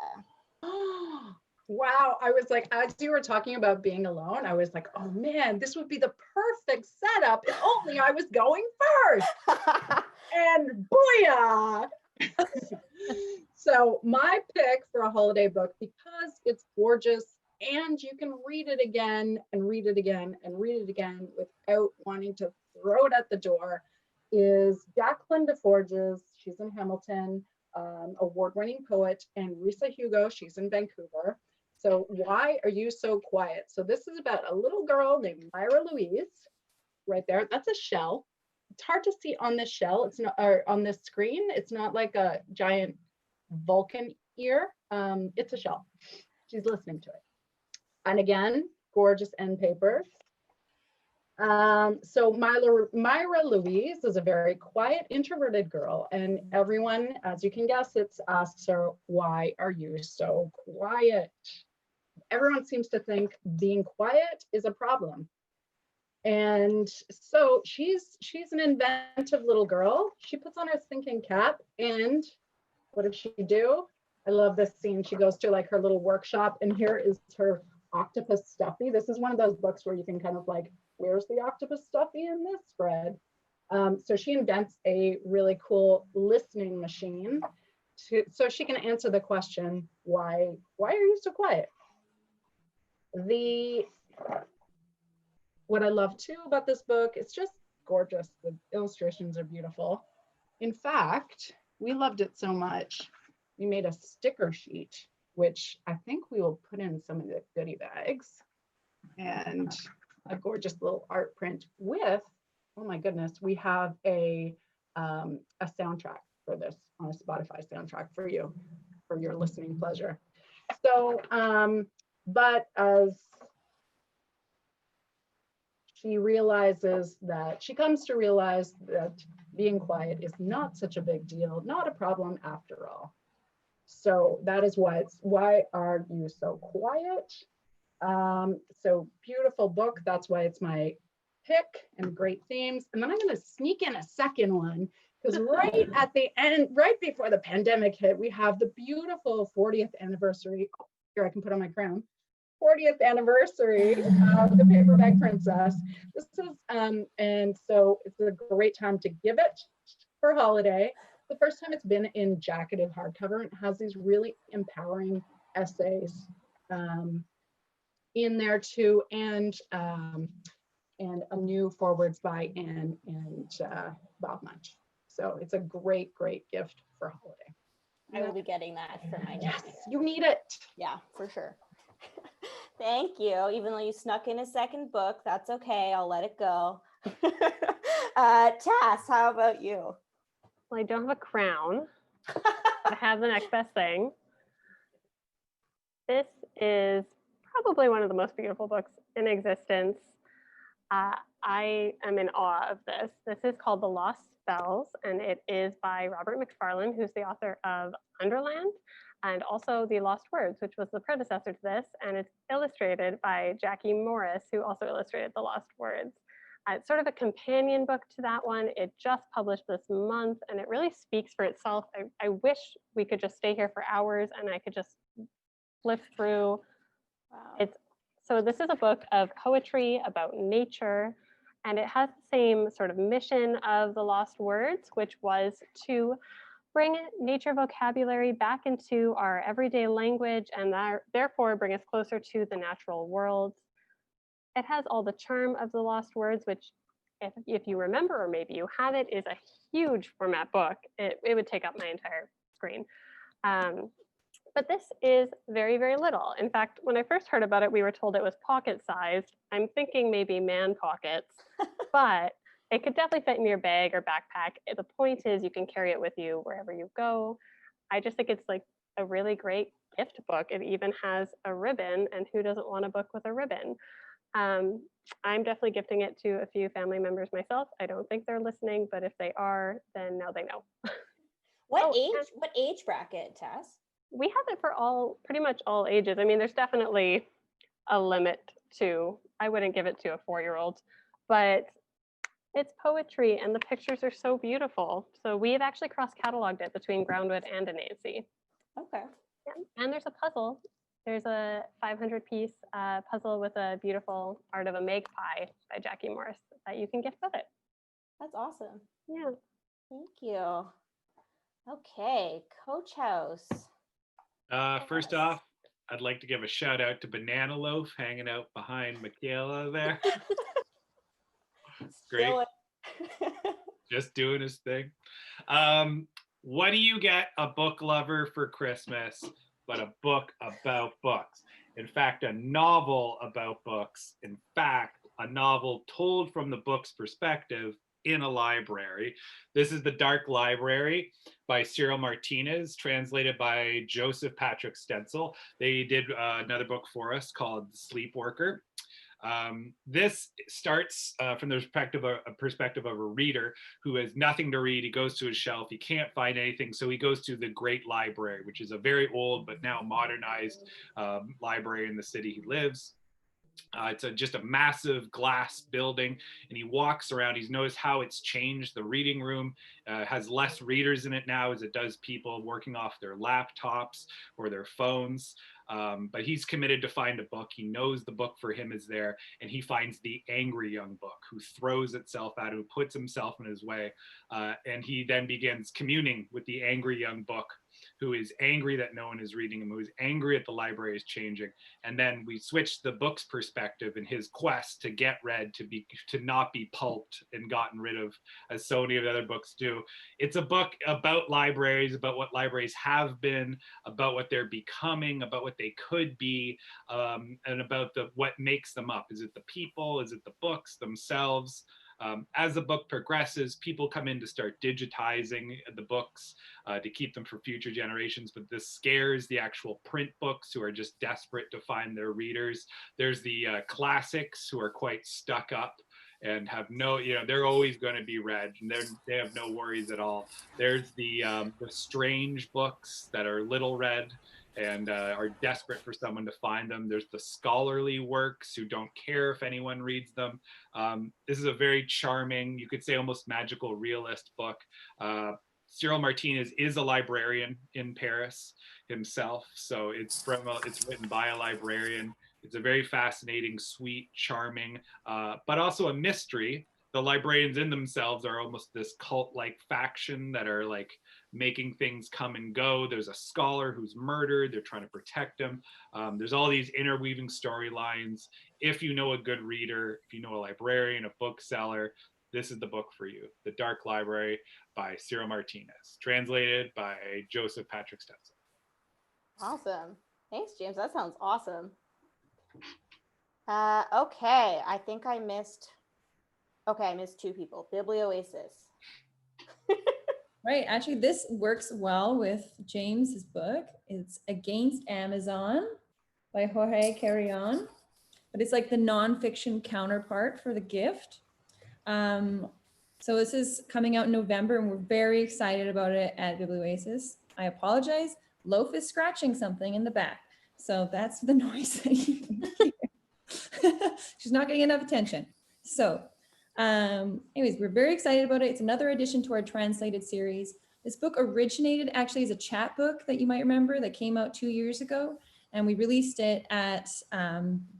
Wow, I was like, as you were talking about being alone, I was like, oh man, this would be the perfect setup if only I was going first. And booyah! So my pick for a holiday book, because it's gorgeous and you can read it again and read it again and read it again without wanting to throw it at the door, is Jacqueline Deforges. She's in Hamilton, award-winning poet, and Risa Hugo. She's in Vancouver. So Why Are You So Quiet? So this is about a little girl named Myra Louise. Right there, that's a shell. It's hard to see on this shell. It's not, or on this screen. It's not like a giant Vulcan ear. It's a shell. She's listening to it. And again, gorgeous end papers. So Myra Louise is a very quiet, introverted girl, and everyone, as you can guess, asks her, "Why are you so quiet?" Everyone seems to think being quiet is a problem. And so she's an inventive little girl. She puts on her thinking cap, and what does she do? I love this scene. She goes to like her little workshop, and here is her octopus stuffy. This is one of those books where you can kind of like, where's the octopus stuffy in this spread? So she invents a really cool listening machine so she can answer the question, why are you so quiet? What I love too about this book, it's just gorgeous. The illustrations are beautiful. In fact, we loved it so much, we made a sticker sheet, which I think we will put in some of the goodie bags, and a gorgeous little art print with, oh my goodness, we have a soundtrack for this, on a Spotify soundtrack for you, for your listening pleasure. So, but as she comes to realize that being quiet is not such a big deal, not a problem after all. So that is why it's Why Are You So Quiet? So beautiful book. That's why it's my pick, and great themes. And then I'm going to sneak in a second one Because right at the end, right before the pandemic hit, we have the beautiful 40th anniversary. Here, I can put on my crown. 40th anniversary of the Paperback Princess. This is, and so it's a great time to give it for holiday. The first time it's been in jacketed hardcover, and it has these really empowering essays in there too, and a new forwards by Anne and Bob Munch. So it's a great, great gift for holiday. I will be getting that for my Yes, nephew. you need it. Yeah, for sure. Thank you. Even though you snuck in a second book, that's okay. I'll let it go. Tass, how about you? Well, I don't have a crown. I have the next best thing. This is probably one of the most beautiful books in existence. I am in awe of this. This is called The Lost Spells, and it is by Robert Macfarlane, who's the author of Underland and also The Lost Words, which was the predecessor to this, and it's illustrated by Jackie Morris, who also illustrated The Lost Words. It's sort of a companion book to that one. It just published this month, and it really speaks for itself. I wish we could just stay here for hours and I could just flip through. Wow. So this is a book of poetry about nature, and it has the same sort of mission of The Lost Words, which was to bring nature vocabulary back into our everyday language and therefore bring us closer to the natural world. It has all the charm of The Lost Words, which if you remember, or maybe you have it, is a huge format book. It would take up my entire screen. But this is very, very little. In fact, when I first heard about it, we were told it was pocket sized. I'm thinking maybe man pockets, but it could definitely fit in your bag or backpack. The point is you can carry it with you wherever you go. I just think it's like a really great gift book. It even has a ribbon, and who doesn't want a book with a ribbon? I'm definitely gifting it to a few family members myself. I don't think they're listening, but if they are, then now they know. What age bracket, Tess? We have it for pretty much all ages. I mean, there's definitely a limit to, I wouldn't give it to a 4-year-old, but it's poetry and the pictures are so beautiful. So we've actually cross-cataloged it between Groundwood and Anansi. Okay. Yeah. And there's a puzzle. There's a 500-piece puzzle with a beautiful art of a magpie by Jackie Morris that you can gift with it. That's awesome. Yeah. Thank you. Okay, Coach House. First off, I'd like to give a shout out to Banana Loaf hanging out behind Michaela there. Great. Just doing his thing. What do you get a book lover for Christmas but a book about books? In fact, a novel about books. In fact, a novel told from the book's perspective in a library. This is The Dark Library by Cyril Martinez, translated by Joseph Patrick Stencil. They did another book for us called Sleepwalker. This starts from the perspective of a reader who has nothing to read. He goes to his shelf, he can't find anything, so he goes to the Great Library, which is a very old but now modernized library in the city he lives. It's just a massive glass building, and he walks around. He's noticed how it's changed. The reading room has less readers in it now as it does people working off their laptops or their phones. But he's committed to find a book. He knows the book for him is there, and he finds the angry young book who throws itself at him, who puts himself in his way. And he then begins communing with the angry young book, who is angry that no one is reading him, who is angry at the library is changing. And then we switch the book's perspective in his quest to get read, to not be pulped and gotten rid of, as so many of the other books do. It's a book about libraries, about what libraries have been, about what they're becoming, about what they could be, and about what makes them up. Is it the people? Is it the books themselves? As the book progresses, people come in to start digitizing the books to keep them for future generations, but this scares the actual print books who are just desperate to find their readers. There's the classics who are quite stuck up and have no, they're always going to be read, and they have no worries at all. There's the strange books that are little read, and are desperate for someone to find them. There's the scholarly works who don't care if anyone reads them. This is a very charming, you could say almost magical realist book. Cyril Martinez is a librarian in Paris himself, so it's written by a librarian. It's a very fascinating, sweet, charming, but also a mystery. The librarians in themselves are almost this cult-like faction that are like making things come and go. There's a scholar who's murdered. They're trying to protect him. There's all these interweaving storylines. If you know a good reader, if you know a librarian, a bookseller, this is the book for you. The Dark Library by Cyril Martinez, translated by Joseph Patrick Stetson. Awesome. Thanks, James. That sounds awesome. Okay, I think I missed two people. Biblioasis. Right. Actually, this works well with James's book. It's Against Amazon by Jorge Carrion, but it's like the nonfiction counterpart for The Gift. So this is coming out in November, and we're very excited about it at Biblioasis. I apologize. Loaf is scratching something in the back, so that's the noise that you can hear. She's not getting enough attention. So anyways, we're very excited about it. It's another addition to our translated series. This book originated actually as a chapbook that you might remember that came out 2 years ago. And we released it at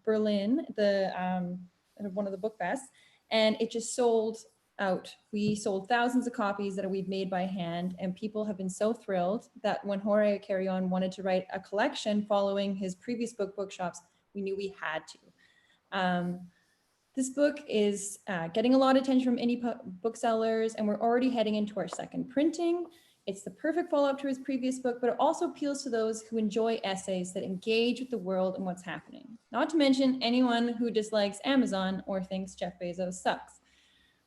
Berlin, one of the book fests, and it just sold out. We sold thousands of copies that we've made by hand, and people have been so thrilled that when Jorge Carrion wanted to write a collection following his previous book, Bookshops, we knew we had to. This book is getting a lot of attention from indie booksellers, and we're already heading into our second printing. It's the perfect follow-up to his previous book, but it also appeals to those who enjoy essays that engage with the world and what's happening. Not to mention anyone who dislikes Amazon or thinks Jeff Bezos sucks.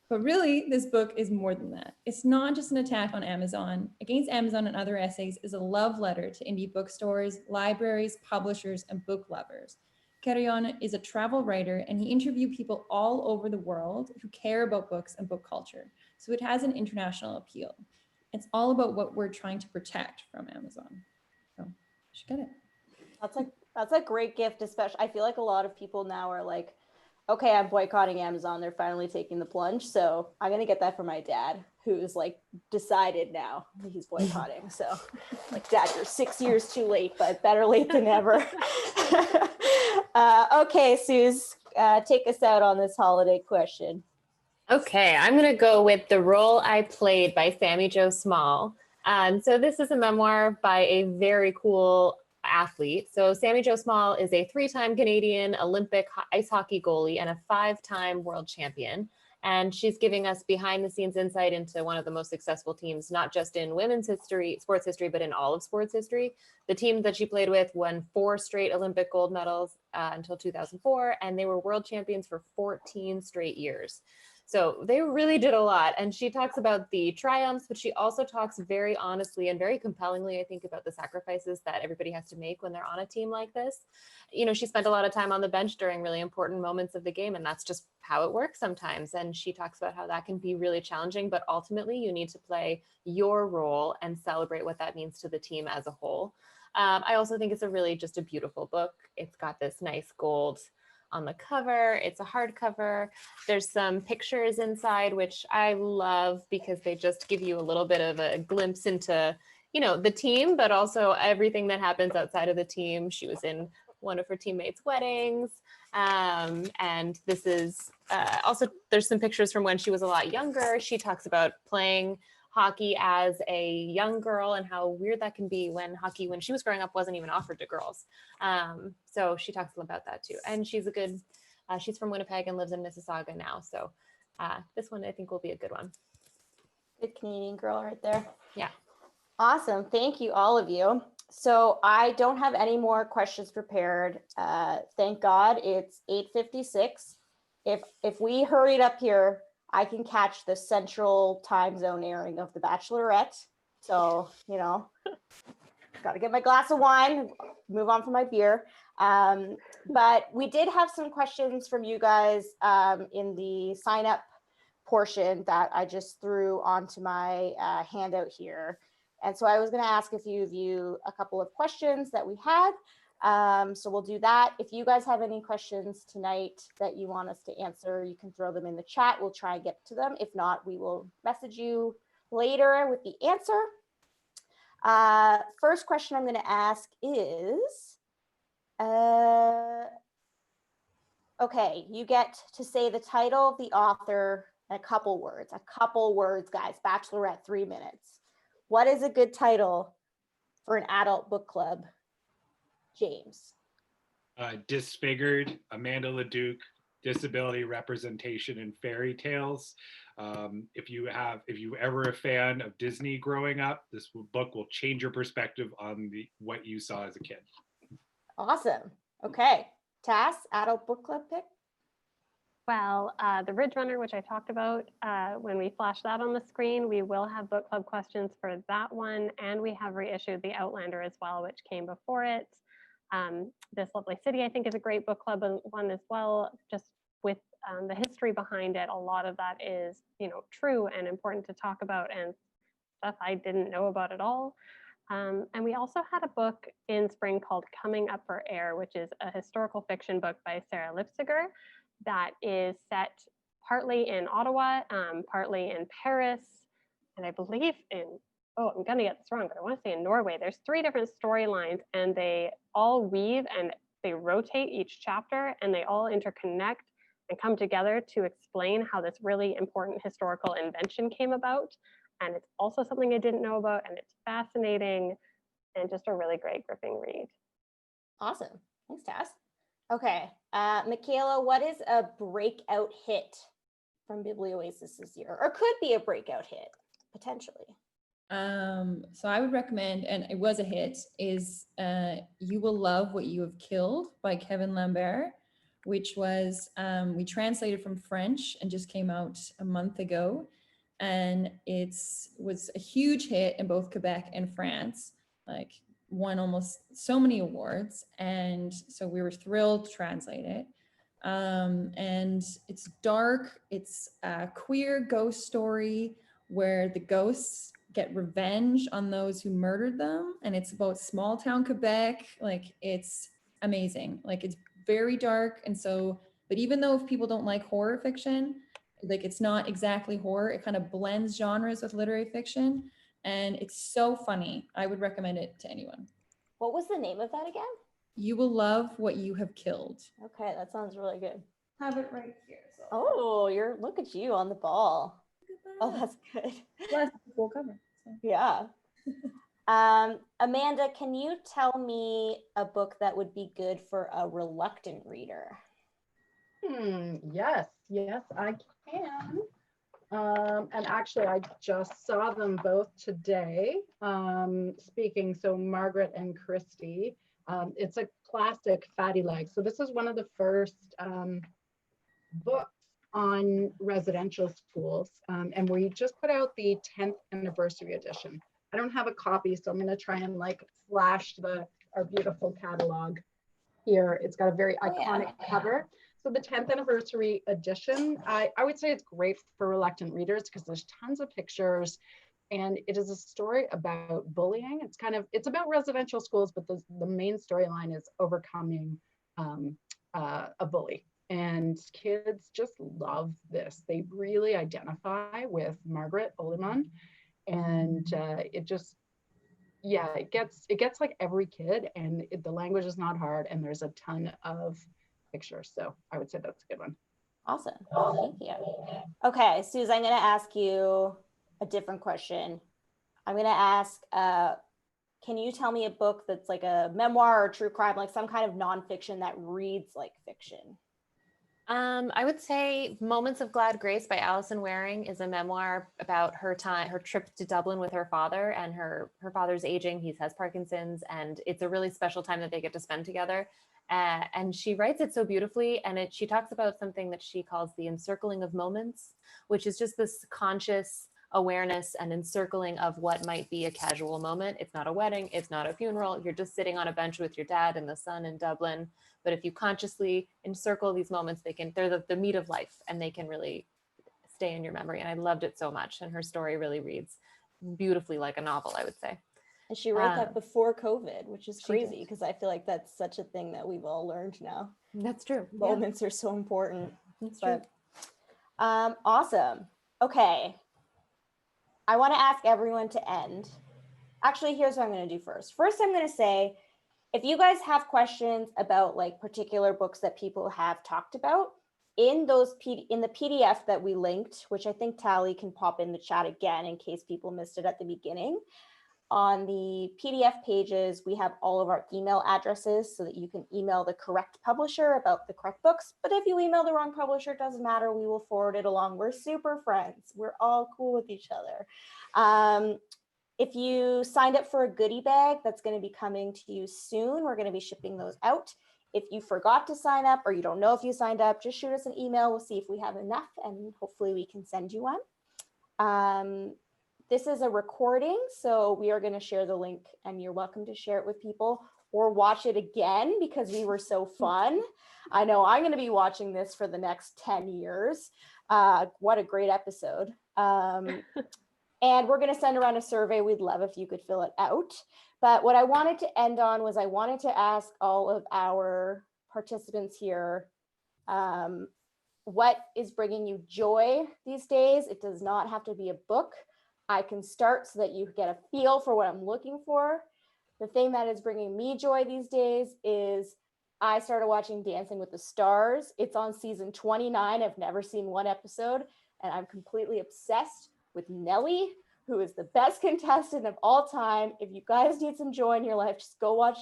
But really, this book is more than that. It's not just an attack on Amazon. Against Amazon and Other Essays is a love letter to indie bookstores, libraries, publishers, and book lovers. Carrion is a travel writer, and he interviewed people all over the world who care about books and book culture. So it has an international appeal. It's all about what we're trying to protect from Amazon. So you should get it. That's a great gift, especially I feel like a lot of people now are like, okay, I'm boycotting Amazon. They're finally taking the plunge. So I'm going to get that for my dad, who's like decided now he's boycotting. So like, Dad, you're 6 years too late, but better late than never. Okay, Suze, take us out on this holiday question. Okay, I'm going to go with The Role I Played by Sammy Jo Small. So this is a memoir by a very cool athlete. So Sammy Jo Small is a 3-time Canadian Olympic ice hockey goalie and a 5-time world champion. And she's giving us behind the scenes insight into one of the most successful teams, not just in women's history, sports history, but in all of sports history. The team that she played with won 4 straight Olympic gold medals until 2004, and they were world champions for 14 straight years. So they really did a lot. And she talks about the triumphs, but she also talks very honestly and very compellingly, I think, about the sacrifices that everybody has to make when they're on a team like this. You know, she spent a lot of time on the bench during really important moments of the game, and that's just how it works sometimes. And she talks about how that can be really challenging, but ultimately you need to play your role and celebrate what that means to the team as a whole. I also think it's just a beautiful book. It's got this nice gold on the cover. It's a hardcover. There's some pictures inside, which I love because they just give you a little bit of a glimpse into, you know, the team, but also everything that happens outside of the team. She was in one of her teammates' weddings. And this is also, there's some pictures from when she was a lot younger. She talks about playing hockey as a young girl and how weird that can be when hockey, when she was growing up, wasn't even offered to girls. So she talks about that too. And she's she's from Winnipeg and lives in Mississauga now. So this one I think will be a good one. Good Canadian girl right there. Yeah. Awesome. Thank you, all of you. So I don't have any more questions prepared. Thank God it's 8:56. If we hurried up here, I can catch the central time zone airing of The Bachelorette. So, you know, got to get my glass of wine, move on for my beer. But we did have some questions from you guys in the sign up portion that I just threw onto my handout here. And so I was going to ask a few of you a couple of questions that we had. So we'll do that. If you guys have any questions tonight that you want us to answer, you can throw them in the chat. We'll try and get to them. If not, we will message you later with the answer. First question I'm going to ask is, okay, you get to say the title of the author in a couple words, guys. Bachelorette, 3 minutes. What is a good title for an adult book club? James. Disfigured, Amanda Leduc, Disability Representation in Fairy Tales. If you ever a fan of Disney growing up, this book will change your perspective on what you saw as a kid. Awesome. Okay. Tass, adult book club pick? Well, the Ridge Runner, which I talked about, when we flash that on the screen, we will have book club questions for that one. And we have reissued The Outlander as well, which came before it. This Lovely City, I think, is a great book club one as well, just with the history behind it. A lot of that is, true and important to talk about, and stuff I didn't know about at all. And we also had a book in spring called Coming Up for Air, which is a historical fiction book by Sarah Lipsiger that is set partly in Ottawa, partly in Paris, and I believe I'm gonna get this wrong, but I want to say in Norway. There's 3 different storylines, and they all weave and they rotate each chapter, and they all interconnect and come together to explain how this really important historical invention came about. And it's also something I didn't know about, and it's fascinating and just a really great gripping read. Awesome. Thanks, Tass. Okay. Michaela, what is a breakout hit from Biblioasis this year, or could be a breakout hit potentially? So I would recommend, and it was a hit, is You Will Love What You Have Killed by Kevin Lambert, which was, we translated from French and just came out a month ago. And was a huge hit in both Quebec and France, like won almost so many awards. And so we were thrilled to translate it. And it's dark, it's a queer ghost story where the ghosts get revenge on those who murdered them. And it's about small town Quebec. Like, it's amazing. Like, it's very dark. And so, but even though if people don't like horror fiction, like, it's not exactly horror, it kind of blends genres with literary fiction. And it's so funny. I would recommend it to anyone. What was the name of that again? You Will Love What You Have Killed. Okay, that sounds really good. Have it right here. So. Oh, look at you on the ball. Oh, that's good. Plus, full cover. So. Yeah. Amanda, can you tell me a book that would be good for a reluctant reader? Yes, I can. And actually, I just saw them both today speaking. So Margaret and Christy. It's a classic, Fatty Legs. So this is one of the first books on residential schools. And we just put out the 10th anniversary edition. I don't have a copy, so I'm going to try and flash our beautiful catalog here. It's got a very iconic cover. So the 10th anniversary edition, I would say it's great for reluctant readers because there's tons of pictures, and it is a story about bullying. It's about residential schools, but the main storyline is overcoming a bully. And kids just love this. They really identify with Margaret Oleman, and it gets like every kid, and the language is not hard, and there's a ton of pictures. So I would say that's a good one. Awesome. Thank you. Okay, Suze, I'm going to ask you a different question. I'm going to ask, can you tell me a book that's like a memoir or true crime, like some kind of nonfiction that reads like fiction? I would say Moments of Glad Grace by Alison Waring is a memoir about her trip to Dublin with her father, and her father's aging. He has Parkinson's, and it's a really special time that they get to spend together. And she writes it so beautifully, and she talks about something that she calls the encircling of moments, which is just this conscious awareness and encircling of what might be a casual moment. It's not a wedding, it's not a funeral, you're just sitting on a bench with your dad in the sun in Dublin. But if you consciously encircle these moments, they're the meat of life, and they can really stay in your memory. And I loved it so much, and her story really reads beautifully like a novel, I would say. And she wrote that Um, before COVID, which is she did. crazy because I feel like that's such a thing that we've all learned now. That's true. Yeah, Moments are so important. that's true. But awesome. Okay. I want to ask everyone to end. Actually, here's what I'm going to do first. First, I'm going to say, if you guys have questions about like particular books that people have talked about, in those in the PDF that we linked, which I think Tally can pop in the chat again in case people missed it at the beginning. On the PDF pages, we have all of our email addresses so that you can email the correct publisher about the correct books. But if you email the wrong publisher, it doesn't matter. We will forward it along. We're super friends. We're all cool with each other. If you signed up for a goodie bag, that's going to be coming to you soon. We're going to be shipping those out. If you forgot to sign up or you don't know if you signed up, just shoot us an email. We'll see if we have enough and hopefully we can send you one. This is a recording, so we are going to share the link and you're welcome to share it with people or watch it again because we were so fun. I know I'm going to be watching this for the next 10 years. What a great episode. And we're going to send around a survey. We'd love if you could fill it out. But what I wanted to end on was I wanted to ask all of our participants here, what is bringing you joy these days? It does not have to be a book. I can start so that you get a feel for what I'm looking for. The thing that is bringing me joy these days is I started watching Dancing with the Stars. It's on season 29. I've never seen one episode, and I'm completely obsessed with Nelly, who is the best contestant of all time. If you guys need some joy in your life, just go watch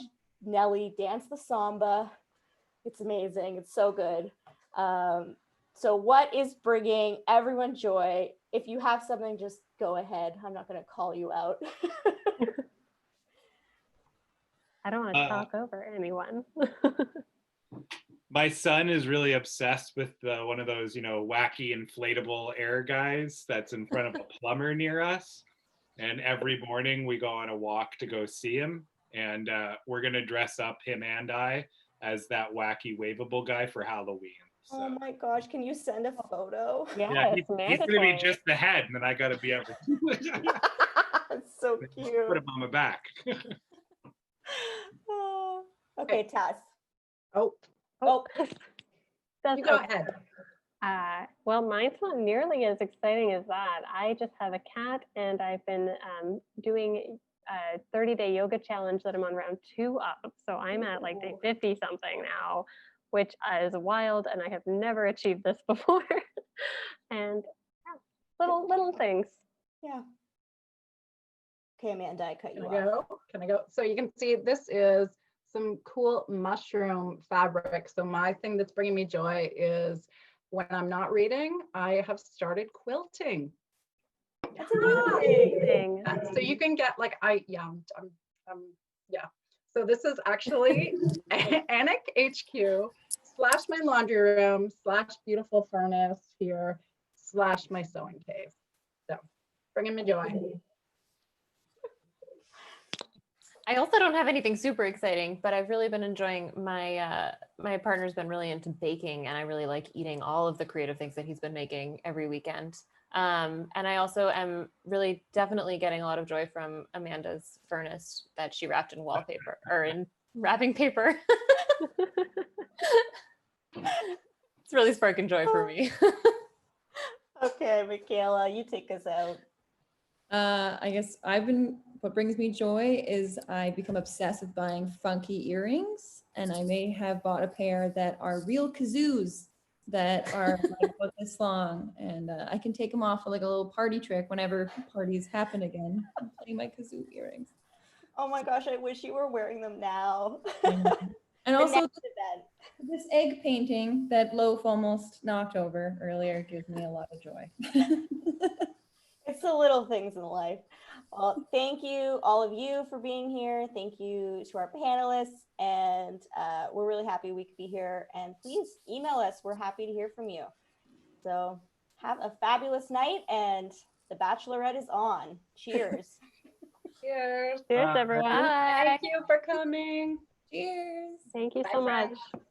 Nelly dance the samba. It's amazing. It's so good. So what is bringing everyone joy? If you have something, just go ahead. I'm not going to call you out. I don't want to talk over anyone. My son is really obsessed with one of those, wacky inflatable air guys that's in front of a plumber near us. And every morning we go on a walk to go see him. And we're going to dress up, him and I, as that wacky waveable guy for Halloween. So. Oh my gosh, can you send a photo? Yeah, he's going to be mandatory. just the head, and then I got to be everything. That's so cute. Put him on my back. Oh, okay, Tess. Oh, That's you go okay. ahead. Well, mine's not nearly as exciting as that. I just have a cat, and I've been doing a 30-day yoga challenge that I'm on round 2 of. So I'm at like day 50 something now, which is wild, and I have never achieved this before. And yeah, little things. Yeah. Okay, Amanda, I cut you Can I off. go? Can I go? So you can see this is some cool mushroom fabric. So my thing that's bringing me joy is when I'm not reading, I have started quilting. That's amazing. So you can get like, yeah. So this is actually Anik HQ / my laundry room / beautiful furnace here / my sewing cave. So bringing me joy. I also don't have anything super exciting, but I've really been enjoying my partner's been really into baking, and I really like eating all of the creative things that he's been making every weekend. And I also am really definitely getting a lot of joy from Amanda's furnace that she wrapped in wallpaper or in wrapping paper. It's really sparking joy for me. Okay, Michaela, you take us out. I guess what brings me joy is I become obsessed with buying funky earrings, and I may have bought a pair that are real kazoos that are like about this long, and I can take them off for like a little party trick whenever parties happen again. I'm playing my kazoo earrings. Oh my gosh, I wish you were wearing them now. And The also next event. this egg painting that Loaf almost knocked over earlier gives me a lot of joy. It's the little things in life. Well, thank you, all of you, for being here. Thank you to our panelists, and we're really happy we could be here. And please email us. We're happy to hear from you. So have a fabulous night, and The Bachelorette is on. Cheers. Cheers. Cheers, everyone. Bye. Thank you for coming. Cheers. Thank you Bye, so friends. much.